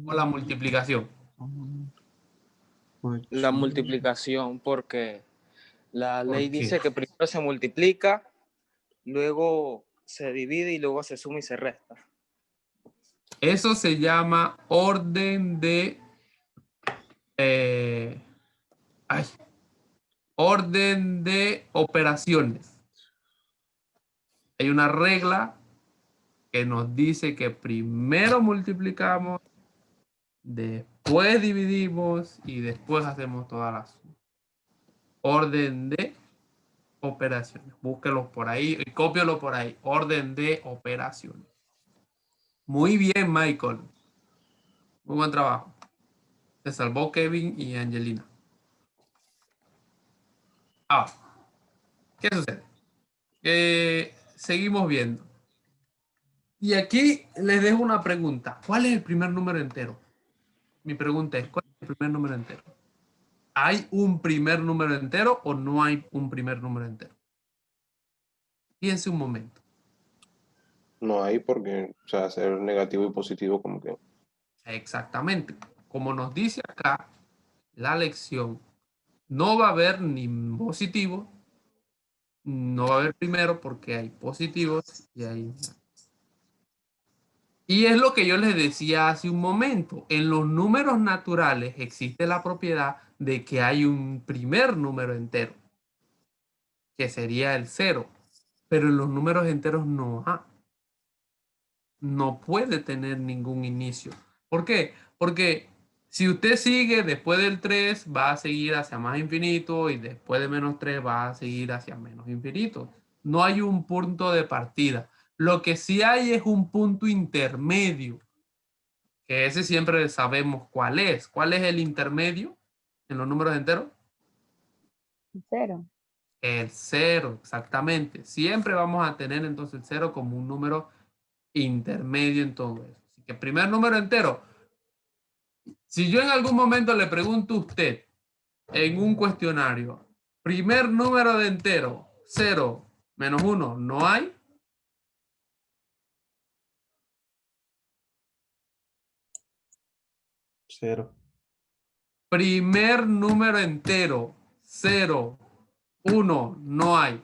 S1: o la multiplicación?
S5: La multiplicación, porque la
S1: ¿Por
S5: ley
S1: qué?
S5: dice que primero se multiplica, luego se divide y luego se suma y se resta.
S1: Eso se llama orden de... orden de operaciones. Hay una regla que nos dice que primero multiplicamos, después dividimos y después hacemos todas las sumas. Orden de operaciones. Búsquelo por ahí, cópialo por ahí. Orden de operaciones. Muy bien, Michael. Muy buen trabajo. Se salvó Kevin y Angelina. Ahora, ¿qué sucede? Seguimos viendo. Y aquí les dejo una pregunta. ¿Cuál es el primer número entero? Mi pregunta es, ¿cuál es el primer número entero? ¿Hay un primer número entero o no hay un primer número entero? Piense un momento.
S7: No hay porque, o sea, ser negativo y positivo como que...
S1: Exactamente. Como nos dice acá la lección, no va a haber ni positivo, no va a haber primero porque hay positivos y hay... Y es lo que yo les decía hace un momento. En los números naturales existe la propiedad de que hay un primer número entero, que sería el 0. Pero en los números enteros no hay. No puede tener ningún inicio. ¿Por qué? Porque si usted sigue después del 3, va a seguir hacia más infinito y después de menos 3 va a seguir hacia menos infinito. No hay un punto de partida. Lo que sí hay es un punto intermedio, que ese siempre sabemos cuál es. ¿Cuál es el intermedio en los números enteros?
S9: 0.
S1: El 0, exactamente. Siempre vamos a tener entonces el 0 como un número intermedio en todo eso. Así que primer número entero. Si yo en algún momento le pregunto a usted en un cuestionario, primer número de entero, 0 menos 1, ¿no hay?
S7: Cero.
S1: Primer número entero, 0, 1, ¿no hay?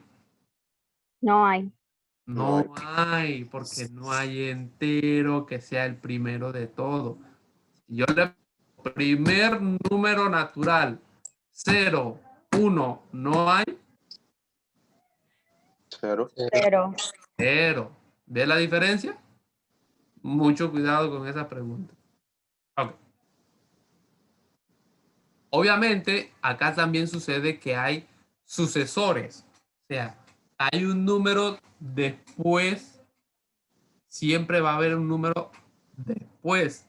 S9: No hay.
S1: No hay, porque no hay entero que sea el primero de todo. Yo le primer número natural, 0, 1, ¿no hay?
S7: Cero.
S9: 0.
S1: 0. ¿Ve la diferencia? Mucho cuidado con esa pregunta. Ok. Obviamente, acá también sucede que hay sucesores. O sea, hay un número después, siempre va a haber un número después.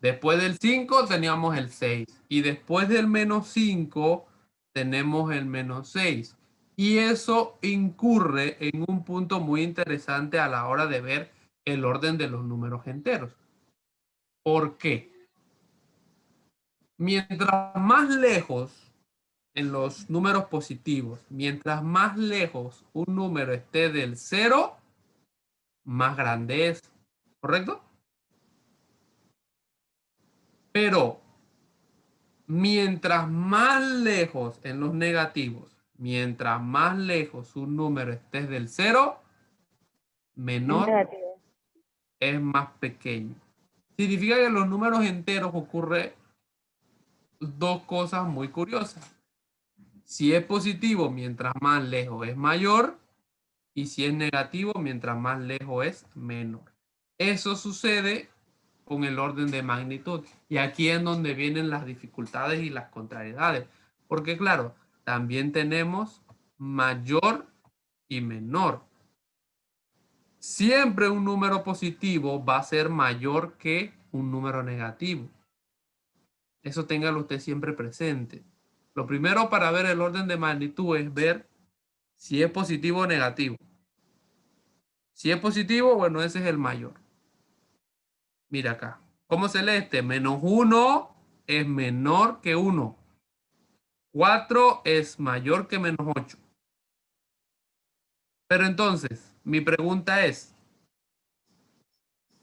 S1: Después del 5 teníamos el 6 y después del menos 5 tenemos el menos 6. Y eso incurre en un punto muy interesante a la hora de ver el orden de los números enteros. ¿Por qué? Mientras más lejos en los números positivos, mientras más lejos un número esté del 0, más grande es. ¿Correcto? Pero mientras más lejos en los negativos, mientras más lejos un número esté del 0, menor
S9: Negativo.
S1: es más pequeño. Significa que en los números enteros ocurre dos cosas muy curiosas. Si es positivo, mientras más lejos es mayor, y si es negativo, mientras más lejos es menor. Eso sucede con el orden de magnitud. Y aquí es donde vienen las dificultades y las contrariedades. Porque claro, también tenemos mayor y menor. Siempre un número positivo va a ser mayor que un número negativo. Eso téngalo usted siempre presente. Lo primero para ver el orden de magnitud es ver si es positivo o negativo. Si es positivo, bueno, ese es el mayor. Mira acá. ¿Cómo se lee este? Menos 1 es menor que 1. 4 es mayor que menos 8. Pero entonces, mi pregunta es,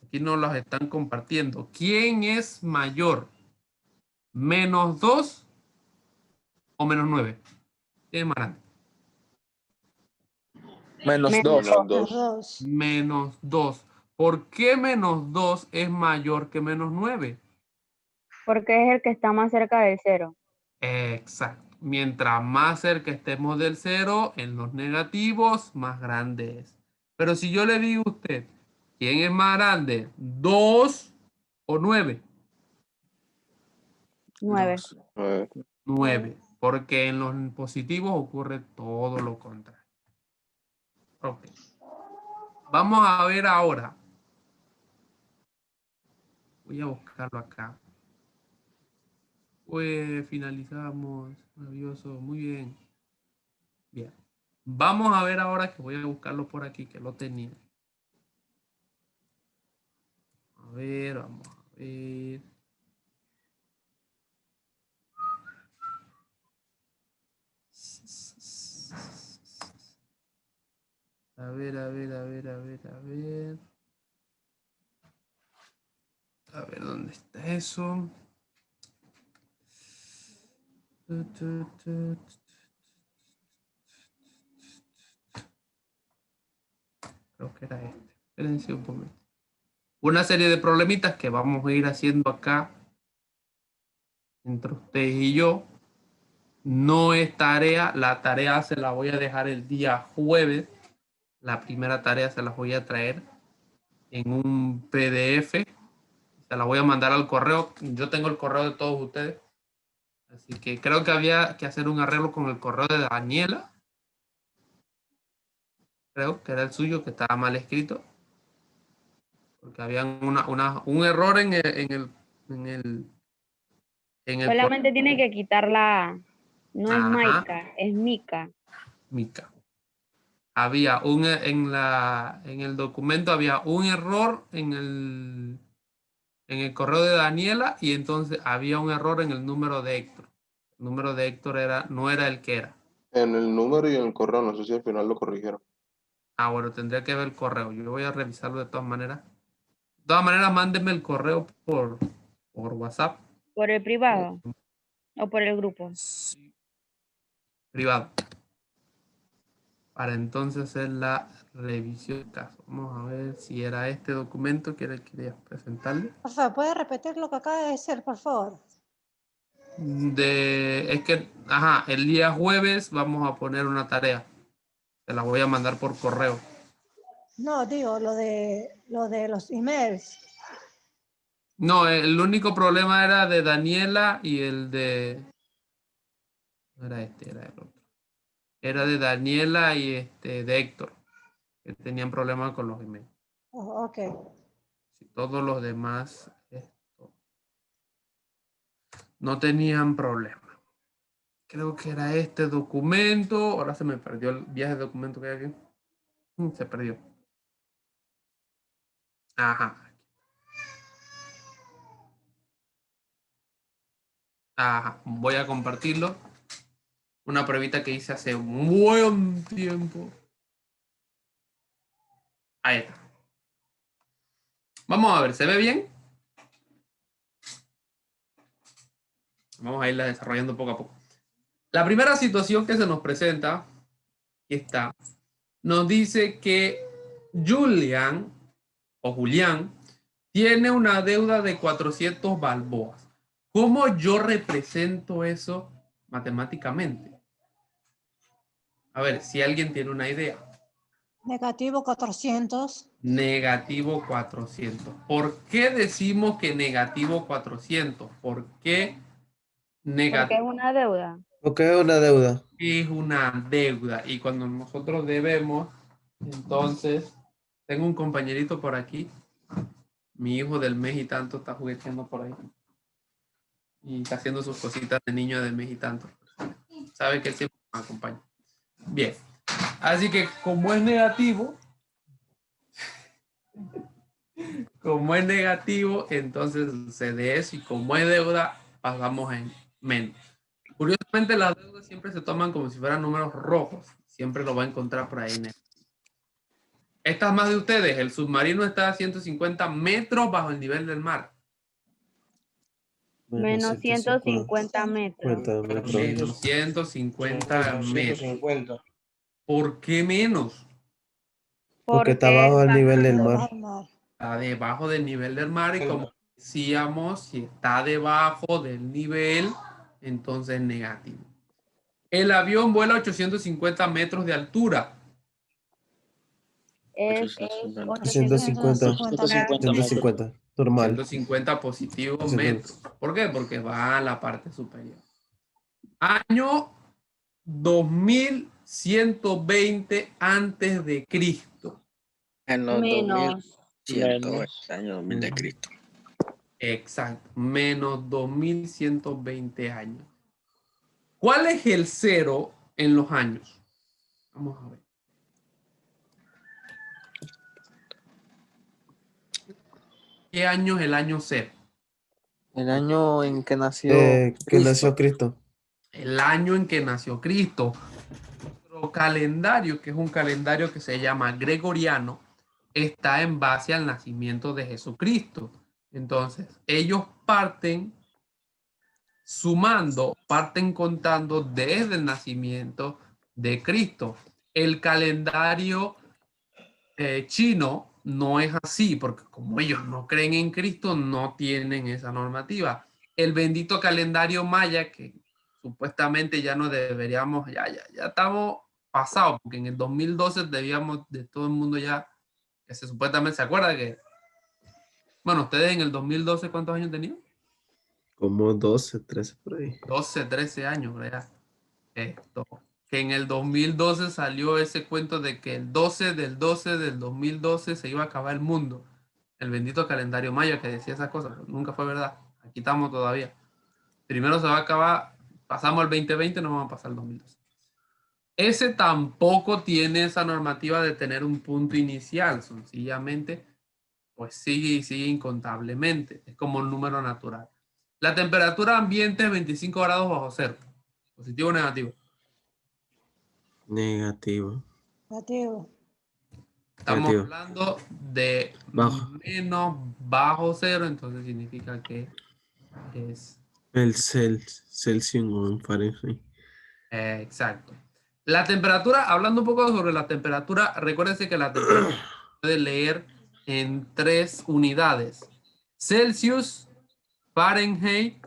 S1: aquí nos las están compartiendo. ¿Quién es mayor? ¿Menos 2 o menos 9? ¿Quién es más grande?
S12: Menos
S9: Menos
S12: 2.
S7: Menos
S3: Los
S7: 2.
S3: dos.
S1: Menos 2. ¿Por qué menos 2 es mayor que menos 9?
S9: Porque es el que está más cerca del 0.
S1: Exacto. Mientras más cerca estemos del 0, en los negativos, más grande es. Pero si yo le digo a usted, ¿quién es más grande? ¿2 o 9?
S9: 9.
S1: 9. porque en los positivos ocurre todo lo contrario. Ok. Vamos a ver ahora. Voy a buscarlo acá. Pues finalizamos. Maravilloso. Muy bien. Bien. Vamos a ver ahora que voy a buscarlo por aquí, que lo tenía. A ver, vamos a ver. A ver. A ver, ¿dónde está eso? Creo que era este. Espérense un momento. Una serie de problemitas que vamos a ir haciendo acá entre ustedes y yo. No es tarea. La tarea se la voy a dejar el día jueves. La primera tarea se las voy a traer en un PDF. Se la voy a mandar al correo. Yo tengo el correo de todos ustedes. Así que creo que había que hacer un arreglo con el correo de Daniela. Creo que era el suyo, que estaba mal escrito. Porque había un error en el
S9: Solamente tiene que quitarla. No es
S1: Ajá.
S9: Maika, es Mica.
S1: Mica. Había en el documento había un error en el correo de Daniela y entonces había un error en el número de Héctor. El número de Héctor no era el que era.
S7: En el número y en el correo, no sé si al final lo corrigieron.
S1: Ah, bueno, tendría que ver el correo. Yo voy a revisarlo de todas maneras. De todas maneras, mándenme el correo por WhatsApp.
S9: ¿Por el privado? ¿O por el grupo?
S1: Sí. Privado. Para entonces hacer la revisión del caso. Vamos a ver si era este documento que quería presentarle.
S3: Por favor, ¿puede repetir lo que acaba de decir, por favor?
S1: Es que, el día jueves vamos a poner una tarea. Se la voy a mandar por correo.
S3: No, digo, lo de los emails.
S1: No, el único problema era de Daniela y el de... No era este, era el otro. Era de Daniela y de Héctor, que tenían problemas con los emails.
S3: Oh, ok.
S1: Si todos los demás no tenían problema. Creo que era este documento. Ahora se me perdió el viaje de documento que hay aquí. Se perdió. Ajá. Voy a compartirlo. Una pruebita que hice hace un buen tiempo. Ahí está. Vamos a ver, ¿se ve bien? Vamos a irla desarrollando poco a poco. La primera situación que se nos presenta, aquí está, nos dice que Julián tiene una deuda de 400 balboas. ¿Cómo yo represento eso matemáticamente? A ver, si alguien tiene una idea.
S3: Negativo 400.
S1: Negativo 400. ¿Por qué decimos que negativo 400? ¿Por qué negativo?
S9: Porque es una deuda.
S4: Porque es una deuda.
S1: Es una deuda. Y cuando nosotros debemos, entonces, tengo un compañerito por aquí. Mi hijo del mes y tanto está jugueteando por ahí. Y está haciendo sus cositas de niño del mes y tanto. Sabe que él siempre me acompaña. Bien. Así que como es negativo, entonces sucede eso. Y como es deuda, pasamos en menos. Curiosamente, las deudas siempre se toman como si fueran números rojos. Siempre lo va a encontrar por ahí. Estas más de ustedes. El submarino está a 150 metros bajo el nivel del mar.
S9: Menos 150 metros.
S1: Menos 150 metros. ¿Por qué menos?
S4: Porque está bajo el nivel del mar.
S1: Está debajo del nivel del mar y como decíamos, si está debajo del nivel, entonces negativo. El avión vuela a 850 metros de altura.
S9: Es
S4: 150. Normal.
S1: 150 positivo metros. ¿Por qué? Porque va a la parte superior. Año 2120 antes de Cristo.
S12: En los
S9: Menos.
S12: 2120 años 2000 de Cristo.
S1: Exacto, menos 2120 años. ¿Cuál es el cero en los años? Vamos a ver. ¿Qué año es el año cero?
S12: El año en que nació
S4: Que
S12: Cristo.
S4: nació Cristo.
S1: El año en que nació Cristo. Nuestro calendario, que es un calendario que se llama gregoriano, está en base al nacimiento de Jesucristo. Entonces, ellos parten sumando, parten contando desde el nacimiento de Cristo. El calendario chino no es así, porque como ellos no creen en Cristo, no tienen esa normativa. El bendito calendario maya, que supuestamente ya no deberíamos, ya estamos pasados, porque en el 2012 debíamos de todo el mundo ya, que se supuestamente se acuerda que, bueno, ustedes en el 2012, ¿cuántos años tenían?
S4: Como 12, 13 por ahí.
S1: 12, 13 años, ¿verdad? Esto, que en el 2012 salió ese cuento de que el 12 del 12 del 2012 se iba a acabar el mundo. El bendito calendario maya que decía esas cosas, pero nunca fue verdad. Aquí estamos todavía. Primero se va a acabar, pasamos el 2020, no vamos a pasar el 2012. Ese tampoco tiene esa normativa de tener un punto inicial, sencillamente, pues sigue y sigue incontablemente. Es como un número natural. La temperatura ambiente es 25 grados bajo cero. ¿Positivo o negativo?
S4: Negativo.
S3: Negativo.
S1: Estamos
S4: Negativo.
S1: hablando de
S4: Bajo.
S1: menos bajo cero, entonces significa que es
S4: El Celsius o en Fahrenheit.
S1: exacto. La temperatura, hablando un poco sobre la temperatura, recuérdense que la temperatura se puede leer en 3 unidades: Celsius, Fahrenheit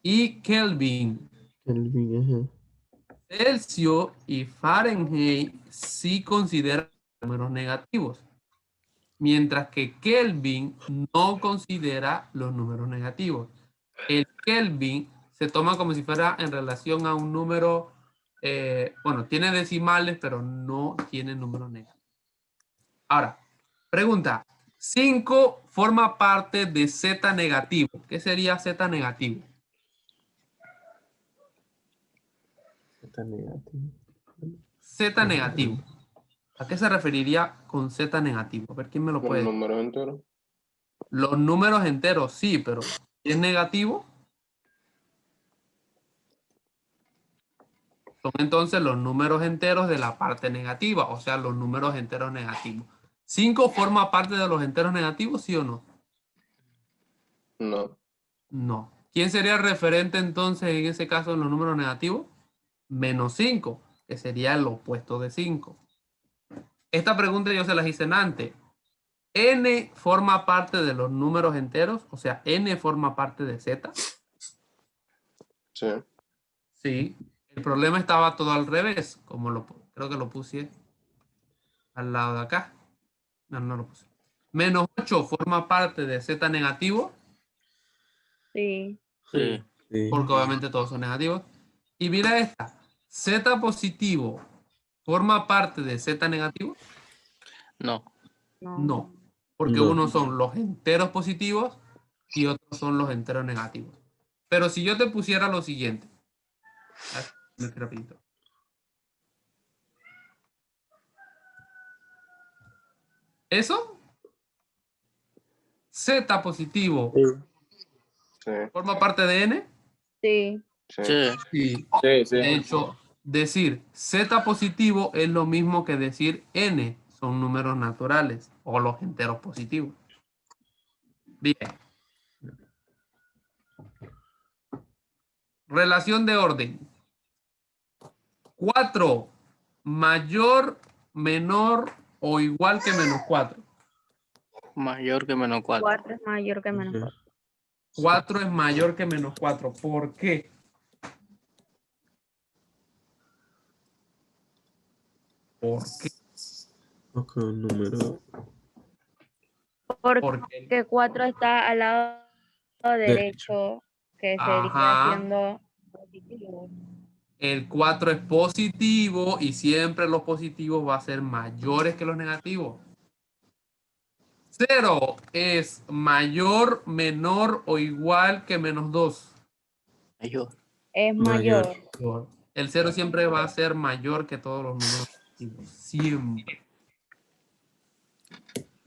S1: y Kelvin.
S4: Kelvin, ajá.
S1: Celsius y Fahrenheit sí consideran números negativos, mientras que Kelvin no considera los números negativos. El Kelvin se toma como si fuera en relación a un número, bueno, tiene decimales, pero no tiene números negativos. Ahora, pregunta, 5 forma parte de Z negativo. ¿Qué sería Z negativo?
S4: Está negativo.
S1: Z negativo. ¿A qué se referiría con Z negativo? A ver, ¿quién me lo
S7: Los
S1: puede decir?
S7: números enteros.
S1: Los números enteros, sí, pero ¿si es negativo? Son entonces los números enteros de la parte negativa, o sea, los números enteros negativos. ¿5 forma parte de los enteros negativos, sí o no?
S7: No.
S1: No. ¿Quién sería el referente entonces en ese caso en los números negativos? Menos 5, que sería el opuesto de 5. Esta pregunta yo se las hice antes. ¿N forma parte de los números enteros? O sea, ¿N forma parte de Z?
S7: Sí.
S1: Sí. El problema estaba todo al revés, como creo que lo puse al lado de acá. No, no lo puse. Menos 8 forma parte de Z negativo.
S9: Sí.
S12: Sí.
S4: Sí.
S1: Porque obviamente todos son negativos. Y mira esta. Z positivo forma parte de Z negativo.
S12: No.
S1: No. Porque
S4: No.
S1: unos son los enteros positivos y otros son los enteros negativos. Pero si yo te pusiera lo siguiente. Rapidito. ¿Eso? Z positivo
S7: Sí.
S1: forma parte de N.
S9: Sí.
S7: Sí.
S1: Sí.
S8: Sí, sí.
S1: De hecho, decir Z positivo es lo mismo que decir N. Son números naturales o los enteros positivos. Bien. Relación de orden. 4 mayor, menor o igual que menos 4.
S12: Mayor que menos 4.
S9: 4 es mayor que menos 4.
S1: 4 es mayor que menos 4. ¿Por qué? ¿Por qué?
S4: Ok, un número.
S9: Porque 4 está al lado derecho, que sería
S1: Ajá.
S9: siendo positivo.
S1: El 4 es positivo y siempre los positivos van a ser mayores que los negativos. 0 es mayor, menor o igual que menos 2.
S12: Mayor.
S9: Es mayor.
S1: El 0 siempre va a ser mayor que todos los números positivos. Siempre.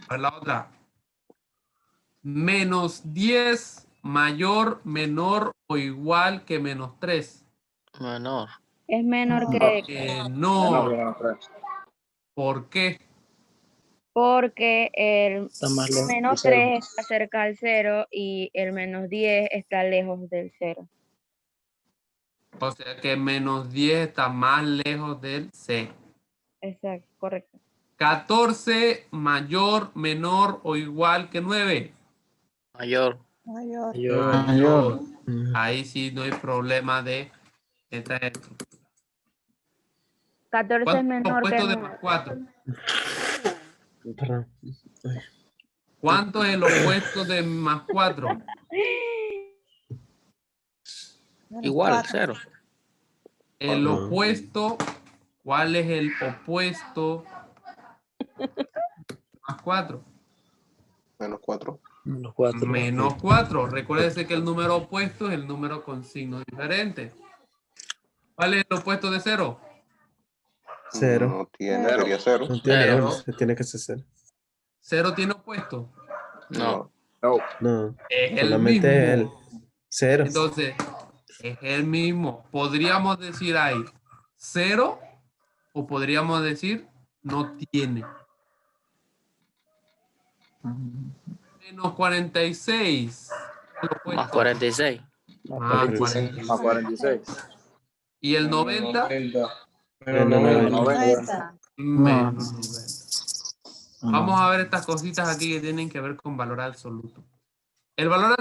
S1: A ver la otra. Menos 10 mayor, menor o igual que menos 3.
S12: Menor.
S9: Es menor que
S1: No. ¿Por qué?
S9: porque el
S10: Está más lejos del
S9: menos
S10: cero.
S9: 3 está cerca al 0 y el menos 10 está lejos del 0.
S1: O sea que menos 10 está más lejos del 0.
S9: Exacto, correcto.
S1: 14 mayor, menor o igual que 9.
S12: Mayor.
S3: Mayor.
S1: Mayor. Ahí sí no hay problema de esta estructura.
S9: 14 es
S1: ¿Cuánto es el
S9: menor que
S1: opuesto de
S9: 9.
S1: más 4?
S4: Perdón.
S1: ¿Cuánto es el opuesto de más 4?
S12: Igual, 0.
S1: El opuesto, ¿cuál es el opuesto más 4?
S7: Menos 4.
S10: Menos 4.
S1: Menos 4. Recuérdese que el número opuesto es el número con signo diferente. ¿Cuál es el opuesto de 0?
S4: 0.
S7: No tiene, sería 0.
S4: No tiene,
S1: Cero.
S4: tiene que ser 0.
S1: 0 tiene opuesto.
S12: No.
S4: No,
S1: Es el
S4: solamente el
S1: mismo.
S4: 0.
S1: Entonces, es el mismo. Podríamos decir ahí 0 o podríamos decir no tiene. Menos 46.
S12: Más 46.
S1: Más 46. ¿Y el 90?
S4: Menos
S3: 90.
S1: Menos 90. Vamos a ver estas cositas aquí que tienen que ver con valor absoluto. El valor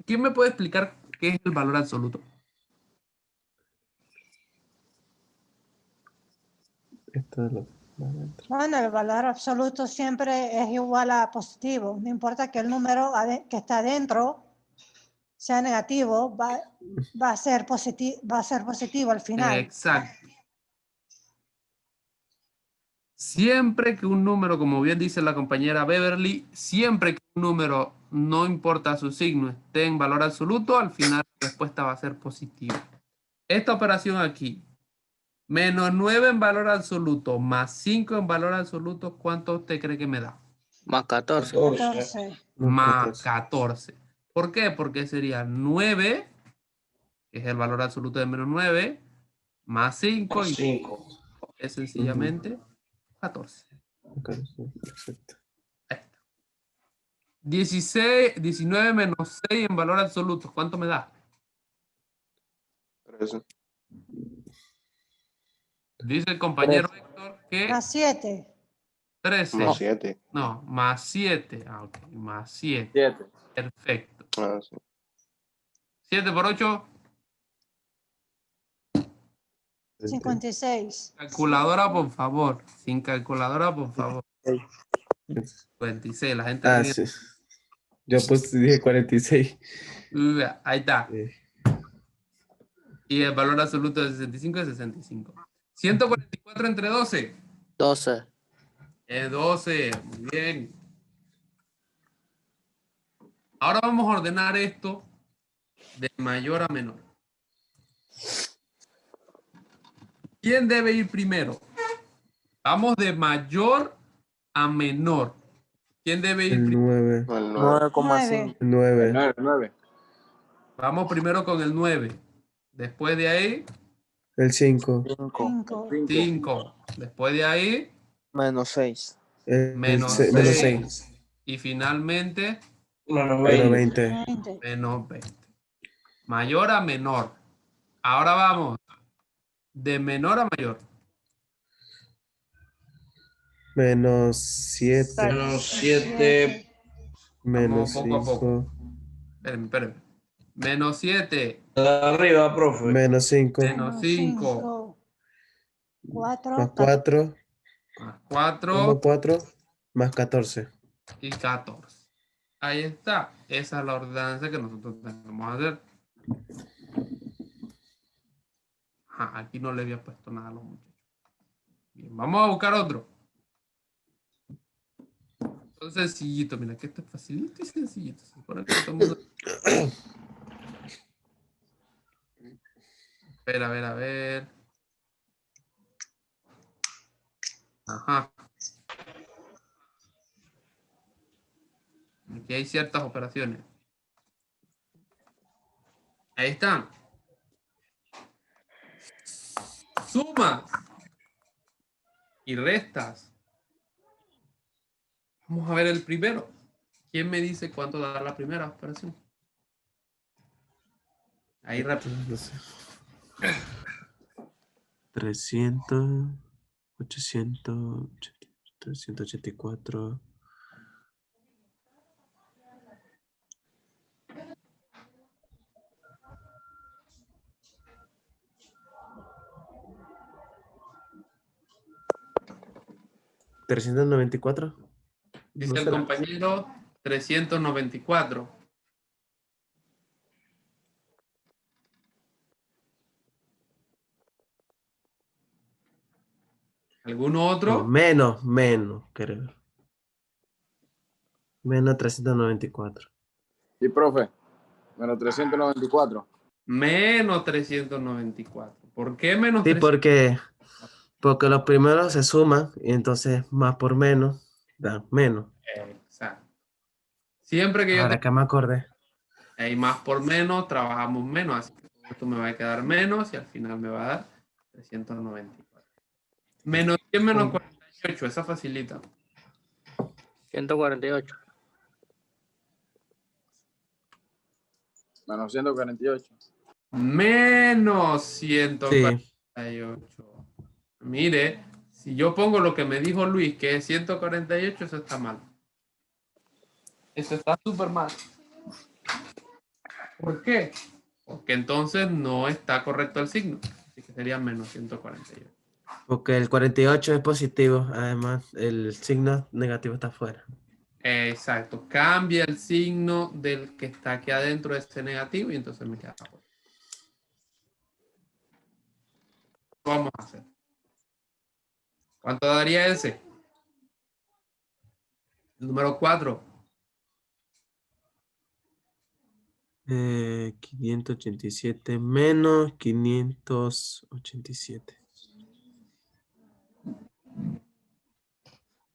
S1: ¿quién me puede explicar qué es el valor absoluto?
S4: Esto es lo
S3: Bueno, el valor absoluto siempre es igual a positivo. No importa que el número que está adentro sea negativo, va a ser positivo al final.
S1: Exacto. Siempre que un número, como bien dice la compañera Beverly, siempre que un número, no importa su signo, esté en valor absoluto, al final la respuesta va a ser positiva. Esta operación aquí, menos 9 en valor absoluto, más 5 en valor absoluto, ¿cuánto usted cree que me da?
S12: Más 14.
S3: 14.
S1: Más 14. ¿Por qué? Porque sería 9, que es el valor absoluto de menos 9, más 5 y 5. Es sencillamente 14.
S4: Perfecto.
S1: 19 menos 6 en valor absoluto, ¿cuánto me da?
S7: 13.
S1: Dice el compañero Héctor que
S3: Más 7.
S1: 13.
S7: Más 7.
S1: No, más 7. Ah, ok, más 7.
S5: 7.
S1: Perfecto.
S7: Ah, sí.
S1: 7 por 8.
S3: 56.
S1: Calculadora, por favor. Sin calculadora, por favor. 56. La gente
S4: Ah,
S1: ríe.
S4: sí. Yo pues dije 46.
S1: Ahí está. Y el valor absoluto de 65 es 65. 144 entre 12.
S12: 12.
S1: Es 12. Muy bien. Ahora vamos a ordenar esto de mayor a menor. ¿Quién debe ir primero? Vamos de mayor a menor. ¿Quién debe ir
S4: El
S1: primero?
S4: 9.
S12: 9,5.
S4: 9.
S5: 9.
S1: Vamos primero con el 9. Después de ahí,
S4: El 5.
S12: 5.
S1: 5. Después de ahí,
S12: Menos 6.
S1: menos
S4: Menos
S1: 6.
S4: 6.
S1: Y finalmente,
S4: Menos 20.
S3: 20.
S1: menos 20. Mayor a menor. Ahora vamos de menor a mayor.
S4: Menos 7.
S8: Menos 7.
S4: Menos
S1: Vamos poco a poco.
S4: 5.
S1: Espérenme. Menos 7.
S8: Arriba, profe.
S4: Menos 5.
S1: Menos 5.
S3: 4.
S4: Más 4.
S1: Más 4.
S4: Más 4. Más 14.
S1: Y 14. Ahí está. Esa es la ordenanza que nosotros tenemos que hacer. Ajá, aquí no le había puesto nada a los muchachos. Bien, vamos a buscar otro. Entonces, sencillito, mira que esto es facilito y sencillito. Se supone que todo el mundo... A ver, a ver. Ajá. Aquí hay ciertas operaciones. Ahí están. Sumas y restas. Vamos a ver el primero. ¿Quién me dice cuánto da la primera operación? Ahí rápido.
S4: 300, 800, 384. ¿394?
S1: Dice
S4: ¿No
S1: el
S4: será?
S1: compañero 394. ¿Alguno
S4: No,
S1: otro?
S4: menos, creo. Menos 394.
S13: Sí, profe. Menos 394.
S1: Menos 394. ¿Por qué menos
S4: Sí,
S1: 394?
S4: porque los primeros se suman y entonces más por menos da menos.
S1: Exacto. Siempre que yo
S4: Ahora que me acordé.
S1: hay más por menos, trabajamos menos. Así que esto me va a quedar menos y al final me va a dar 394. Menos 100 menos 48, esa facilita.
S12: 148.
S13: Menos 148.
S1: Menos
S4: Sí.
S1: 148. Mire, si yo pongo lo que me dijo Luis, que es 148, eso está mal. Eso está súper mal. ¿Por qué? Porque entonces no está correcto el signo. Así que sería menos 148.
S4: Porque el 48 es positivo. Además, el signo negativo está afuera.
S1: Exacto. Cambia el signo del que está aquí adentro de ese negativo y entonces me queda afuera. Vamos a hacer. ¿Cuánto daría ese? El número 4.
S4: 587 menos 587.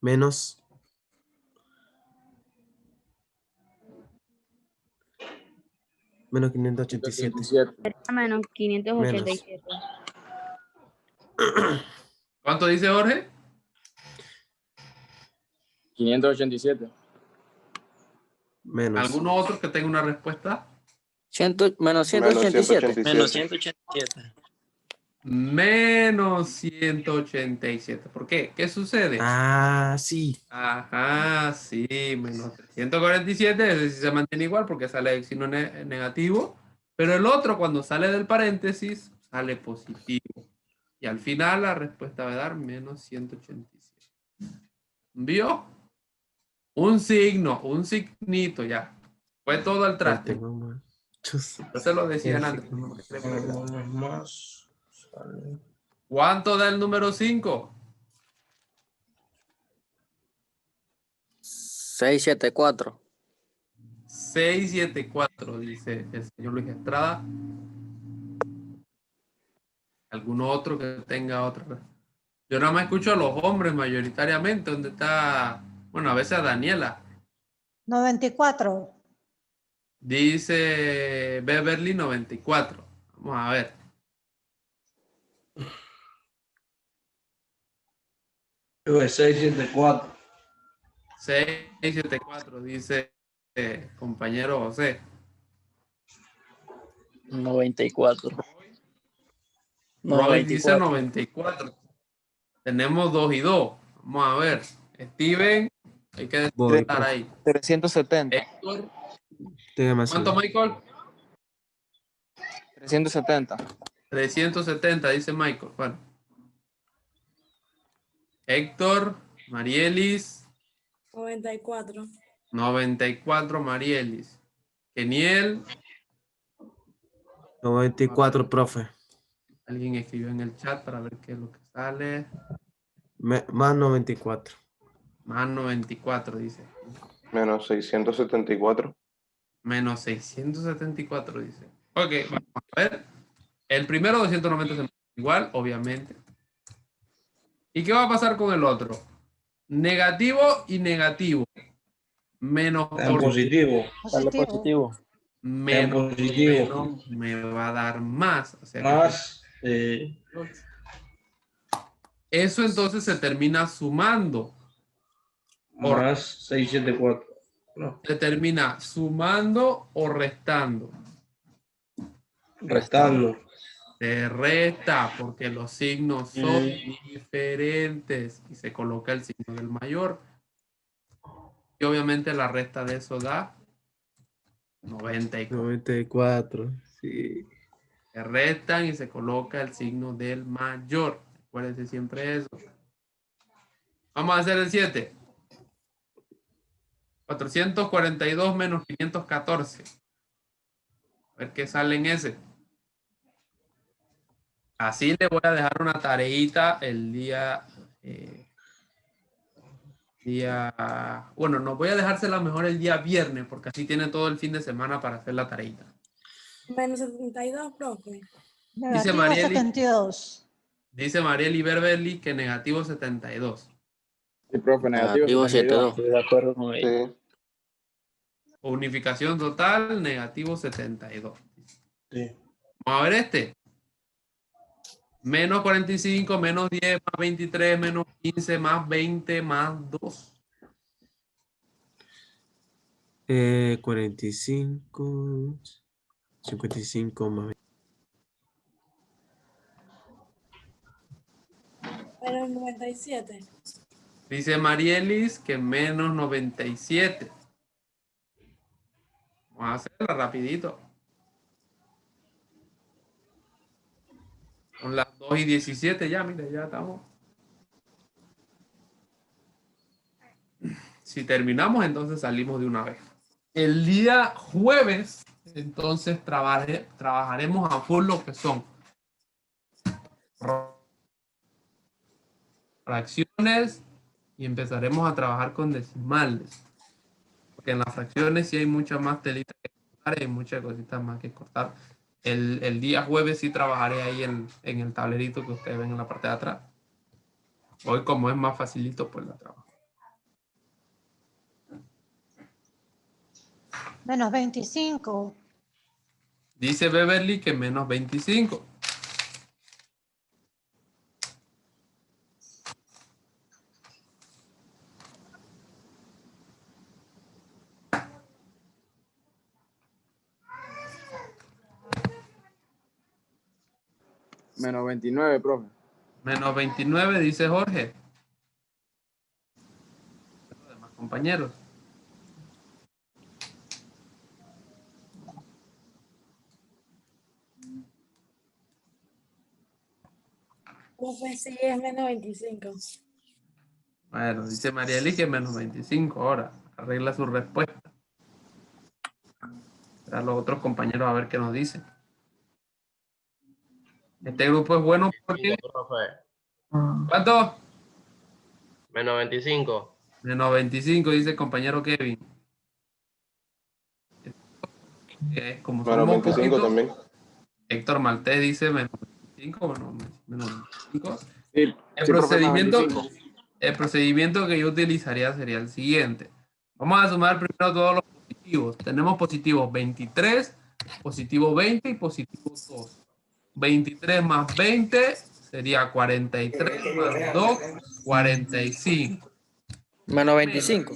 S4: Menos. Menos 587.
S9: Menos 587.
S1: ¿Cuánto dice Jorge?
S13: 587.
S4: Menos.
S1: ¿Alguno otro que tenga una respuesta?
S12: Menos 187.
S10: Menos 187.
S1: Menos 187. ¿Por qué? ¿Qué sucede?
S4: Ah, sí.
S1: Ajá, sí, menos 347, ese sí se mantiene igual porque sale el signo negativo, pero el otro cuando sale del paréntesis sale positivo. Y al final la respuesta va a dar menos 187. ¿Vio? Un signo, un signito ya. Fue todo al traste. Yo se lo decía antes. ¿Cuánto da el número 5?
S12: 674.
S1: 674, dice el señor Luis Estrada. ¿Alguno otro que tenga otra? Yo nada más escucho a los hombres mayoritariamente. ¿Dónde está? Bueno, a veces a Daniela.
S3: 94.
S1: Dice Beverly 94. Vamos a ver.
S8: Yo de 674.
S1: 674, dice compañero José.
S10: 94.
S1: Roy dice 94. Tenemos 2 y 2. Vamos a ver. Steven, hay que estar ahí.
S5: 370.
S1: Héctor,
S4: ¿Cuánto,
S1: ¿cuánto, Michael?
S5: 370.
S1: 370, dice Michael. Bueno. Héctor, Marielis.
S11: 94.
S1: 94, Marielis. Keniel.
S4: 94, profe.
S1: Alguien escribió en el chat para ver qué es lo que sale.
S4: Más 94.
S1: Más 94, dice.
S7: Menos 674.
S1: Menos 674, dice. Ok, vamos a ver. El primero 290 se mantiene igual, obviamente. ¿Y qué va a pasar con el otro? Negativo y negativo. Menos
S8: En positivo.
S10: Dale positivo.
S1: menos,
S8: positivo.
S1: menos me va a dar más. O sea que
S8: Más.
S1: eso entonces se termina sumando.
S8: Más 674. No.
S1: Se termina sumando o restando.
S8: Restando.
S1: Se resta porque los signos son diferentes y se coloca el signo del mayor. Y obviamente la resta de eso da 94.
S4: 94, sí.
S1: Se restan y se coloca el signo del mayor. Acuérdense siempre eso. Vamos a hacer el 7. 442 menos 514. A ver qué sale en ese. Así le voy a dejar una tareita el día... bueno, no voy a dejársela mejor el día viernes porque así tiene todo el fin de semana para hacer la tareita.
S11: Menos 72, profe.
S3: Negativo 72.
S1: Dice Marieli Berbeli que negativo 72.
S13: Sí, profe, negativo 72.
S10: Estoy de acuerdo con ella.
S7: Sí.
S1: Unificación total, negativo 72.
S8: Sí.
S1: Vamos a ver este. Menos 45, menos 10, más 23, menos 15, más 20, más 2.
S4: 45, 55 más.
S11: Menos 97.
S1: Dice Marielis que menos 97. Vamos a hacerla rapidito. Son las 2:17 ya, mire, ya estamos. Si terminamos, entonces salimos de una vez. El día jueves, entonces trabajaremos a full lo que son fracciones y empezaremos a trabajar con decimales. Porque en las fracciones sí hay mucha más telita que cortar y hay muchas cositas más que cortar. El día jueves sí trabajaré ahí en el tablerito que ustedes ven en la parte de atrás. Hoy como es más facilito, pues la trabajo.
S3: Menos 25.
S1: Dice Beverly que menos 25.
S13: Menos 29, profe.
S1: Menos 29, dice Jorge. Los demás compañeros.
S11: Profe, sí, es menos 25.
S1: Bueno, dice Marieli que menos 25 ahora. Arregla su respuesta. A los otros compañeros a ver qué nos dicen. Este grupo es bueno porque... ¿Cuánto?
S6: Menos 25.
S1: Menos 25, dice el compañero Kevin. Como
S7: Menos 25 también.
S1: Héctor Maltés dice menos 25. Bueno, menos 25.
S13: Sí,
S1: El procedimiento que yo utilizaría sería el siguiente. Vamos a sumar primero todos los positivos. Tenemos positivos 23, positivo 20 y positivo 2. 23 más 20 sería 43 más 2, 45.
S12: Menos 25.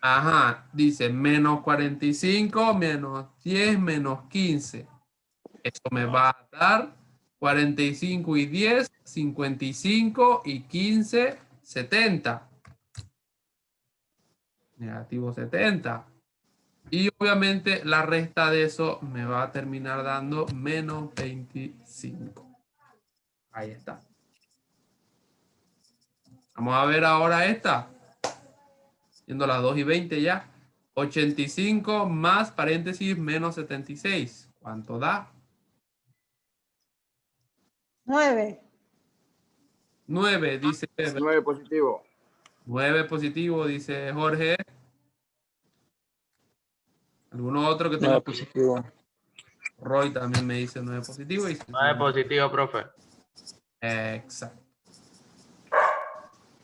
S1: Ajá, dice menos 45, menos 10, menos 15. Eso me va a dar 45 y 10, 55 y 15, 70. Negativo 70. Y obviamente la resta de eso me va a terminar dando menos 25. Ahí está. Vamos a ver ahora esta. Siendo las 2:20 ya. 85 más paréntesis menos 76. ¿Cuánto da?
S3: 9.
S1: 9, dice Beverly.
S13: 9 positivo.
S1: 9 positivo, dice Jorge. ¿Alguno otro que tenga
S10: 9 positivo.
S1: Roy también me dice 9 positivo. Y
S6: 9 positivo, profe.
S1: Exacto.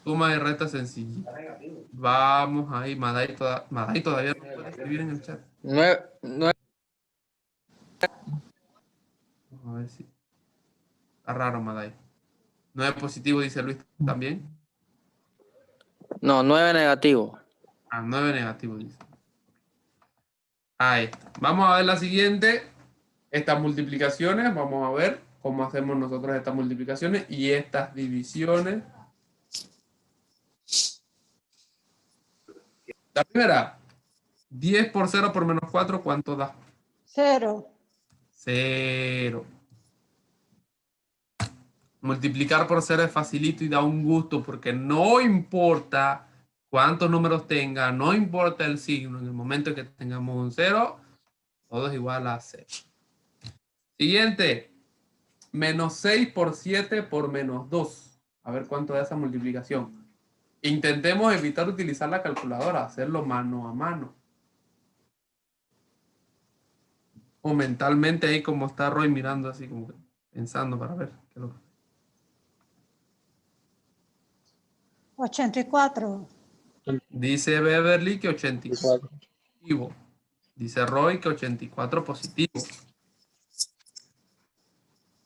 S1: Suma y resta sencilla. Vamos ahí. Madai todavía no puede escribir en el chat.
S12: 9.
S1: Vamos a ver si. Está raro, Madai. 9 positivo, dice Luis también.
S12: No, 9 negativo.
S1: 9 negativo, dice. Ahí está. Vamos a ver la siguiente. Estas multiplicaciones. Vamos a ver cómo hacemos nosotros estas multiplicaciones y estas divisiones. La primera. 10 por 0 por menos 4, ¿cuánto da?
S3: 0.
S1: 0. Multiplicar por 0 es facilito y da un gusto porque no importa cuántos números tenga, no importa el signo, en el momento que tengamos un 0, todo es igual a 0. Siguiente, menos 6 por 7 por menos 2. A ver cuánto da esa multiplicación. Intentemos evitar utilizar la calculadora, hacerlo mano a mano. O mentalmente ahí como está Roy mirando así como que pensando para ver qué es lo que...
S3: 84.
S1: Dice Beverly que 84 positivo. Dice Roy que 84 positivo.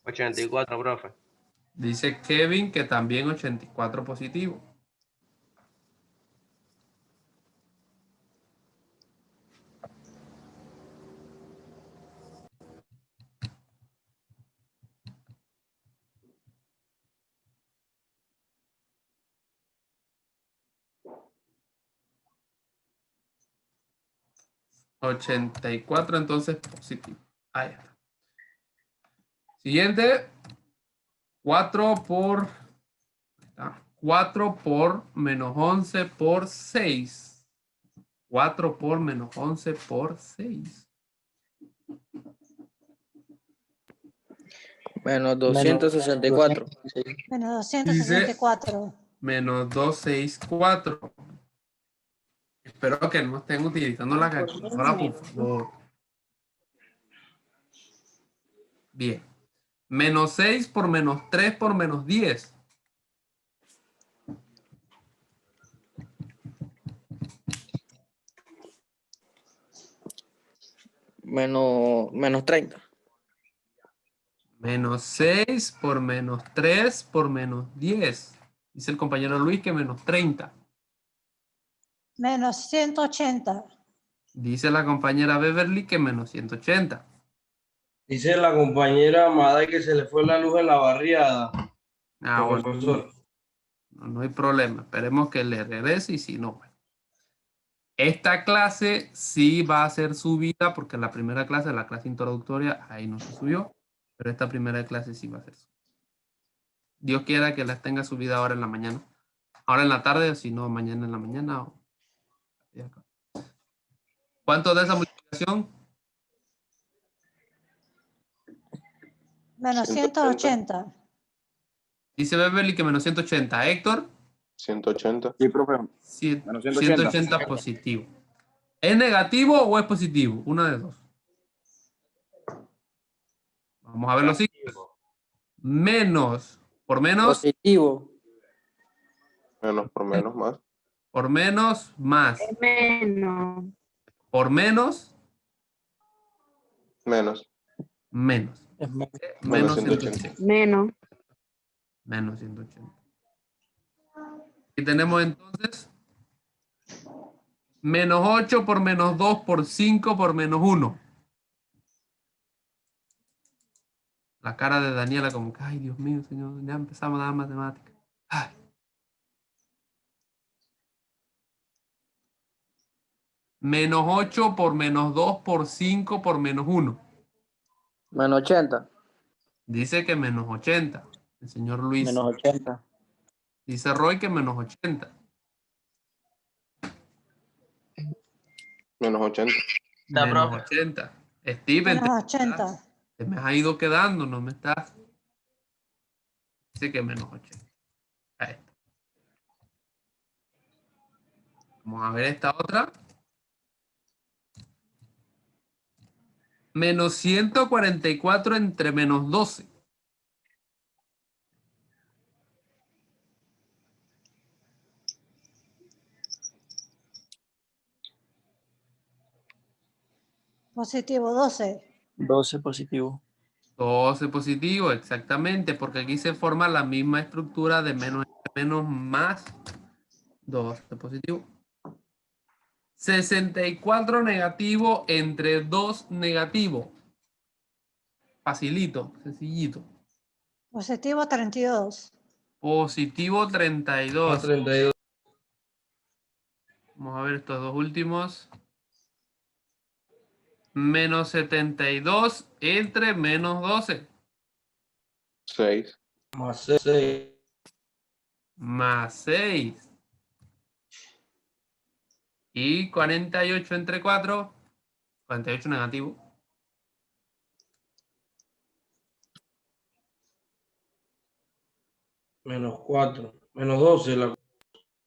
S6: 84, profe.
S1: Dice Kevin que también 84 positivo. $84 entonces positivo. Ahí está. Siguiente. 4 por menos 11 por 6. 4 por menos 11 por 6.
S12: Menos 264.
S3: Menos 264.
S1: Menos 264. Espero que no estén utilizando la calculadora, por favor. Bien. Menos 6 por menos 3 por menos 10.
S12: Menos 30.
S1: Menos 6 por menos 3 por menos 10. Dice el compañero Luis que menos 30.
S3: Menos 180.
S1: Dice la compañera Beverly que menos 180.
S8: Dice la compañera Amada que se le fue la luz en la barriada.
S1: Bueno,
S8: Profesor.
S1: no hay problema. Esperemos que le regrese y si no, bueno. Esta clase sí va a ser subida porque la primera clase, la clase introductoria, ahí no se subió. Pero esta primera clase sí va a ser subida. Dios quiera que las tenga subida ahora en la mañana. Ahora en la tarde, o si no, mañana en la mañana. ¿Cuánto da esa multiplicación?
S3: Menos 180.
S1: Dice Beverly que menos 180. Héctor.
S7: 180.
S13: Sí, profe.
S1: Menos 180 positivo. ¿Es negativo o es positivo? Una de dos. Vamos a ver los signos. Menos. Por menos.
S12: Positivo.
S7: Menos por menos más.
S1: Por menos más.
S9: Menos.
S1: Por menos.
S7: Menos.
S1: Menos. Menos 180.
S9: Menos.
S1: Menos 180. Y tenemos entonces menos 8 por menos 2 por 5 por menos 1. La cara de Daniela como que, ay, Dios mío, señor, ya empezamos a dar matemáticas. Ay. Menos 8 por menos 2 por 5 por menos 1.
S12: Menos 80.
S1: Dice que menos 80. El señor Luis.
S12: Menos 80.
S1: Dice Roy que menos 80.
S7: Menos 80.
S1: Menos 80. Steven,
S3: Menos 80.
S1: te me has ido quedando, no me estás. Así que menos 80. Ahí está. Vamos a ver esta otra. Menos 144 entre menos 12.
S3: Positivo 12.
S10: 12 positivo.
S1: 12 positivo, exactamente, porque aquí se forma la misma estructura de menos menos más 12 positivo. 64 negativo entre 2 negativo. Facilito, sencillito.
S3: Positivo 32.
S1: Positivo 32.
S8: 32.
S1: Vamos a ver estos dos últimos. Menos 72 entre menos 12.
S7: 6.
S8: Más 6.
S1: Más 6. Y 48 entre 4. 48 negativo.
S8: Menos 4. Menos 12.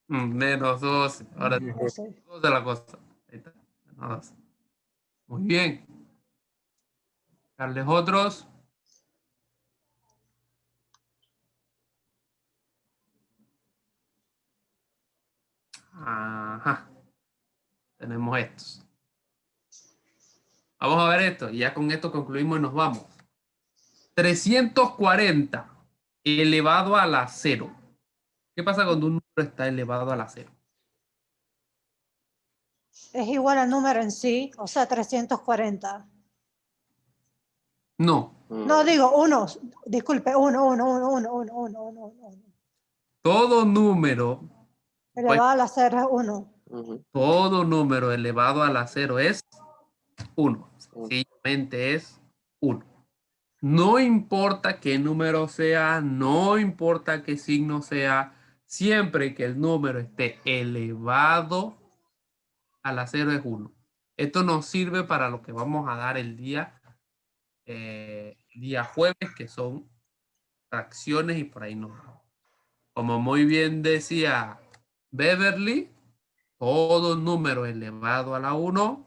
S1: Menos 12. Ahora
S3: Menos
S1: 2 de la cosa. Ahí está. Menos 12. Muy bien. Darles otros. Ajá. Tenemos estos. Vamos a ver esto. Y ya con esto concluimos y nos vamos. 340 elevado a la 0. ¿Qué pasa cuando un número está elevado a la 0?
S3: Es igual al número en sí, o sea, 340.
S1: No.
S3: No, digo 1. Disculpe, 1.
S1: Todo número,
S3: Elevado a la 0 es 1.
S1: todo número elevado a la 0 es 1. Sencillamente es 1. No importa qué número sea, no importa qué signo sea, siempre que el número esté elevado a la 0 es 1. Esto nos sirve para lo que vamos a dar el día jueves, que son fracciones y por ahí nos vamos. Como muy bien decía Beverly, todo número elevado a la 1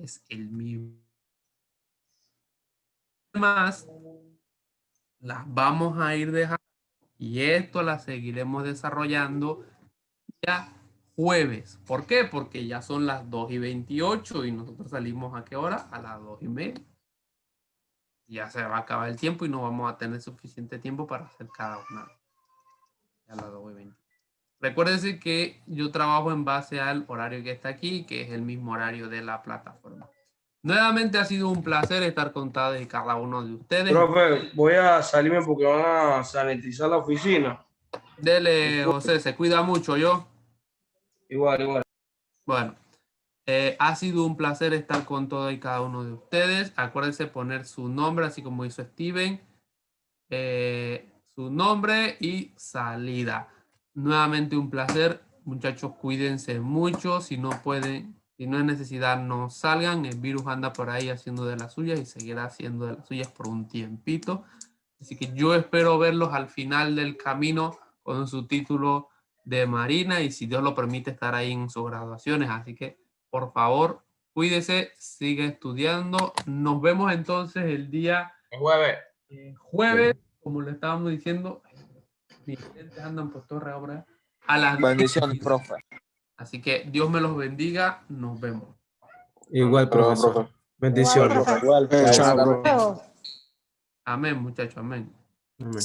S1: es el mismo. Además, las vamos a ir dejando y esto las seguiremos desarrollando ya jueves. ¿Por qué? Porque ya son las 2:28 y nosotros salimos ¿a qué hora? A las 2:30. Ya se va a acabar el tiempo y no vamos a tener suficiente tiempo para hacer cada una. A las 2:20. Recuérdense que yo trabajo en base al horario que está aquí, que es el mismo horario de la plataforma. Nuevamente ha sido un placer estar con todos y cada uno de ustedes.
S8: Profe, voy a salirme porque van a sanitizar la oficina.
S1: Dele, José, se cuida mucho, ¿yo?
S8: Igual.
S1: Bueno, ha sido un placer estar con todos y cada uno de ustedes. Acuérdense poner su nombre, así como hizo Steven. Su nombre y salida. Nuevamente un placer. Muchachos, cuídense mucho. Si no pueden, si no es necesidad, no salgan. El virus anda por ahí haciendo de las suyas y seguirá haciendo de las suyas por un tiempito. Así que yo espero verlos al final del camino con su título de Marina y si Dios lo permite estar ahí en sus graduaciones. Así que por favor, cuídese, sigue estudiando. Nos vemos entonces el día jueves, como le estábamos diciendo. Mis clientes andan por torre ahora a las
S13: Bendiciones, profe.
S1: Así que Dios me los bendiga. Nos vemos.
S4: Igual, profesor. Bendiciones.
S3: Igual, profe.
S4: Igual,
S3: Chao,
S4: chao,
S3: profe.
S1: Amén, muchachos. Amén.
S4: Amén.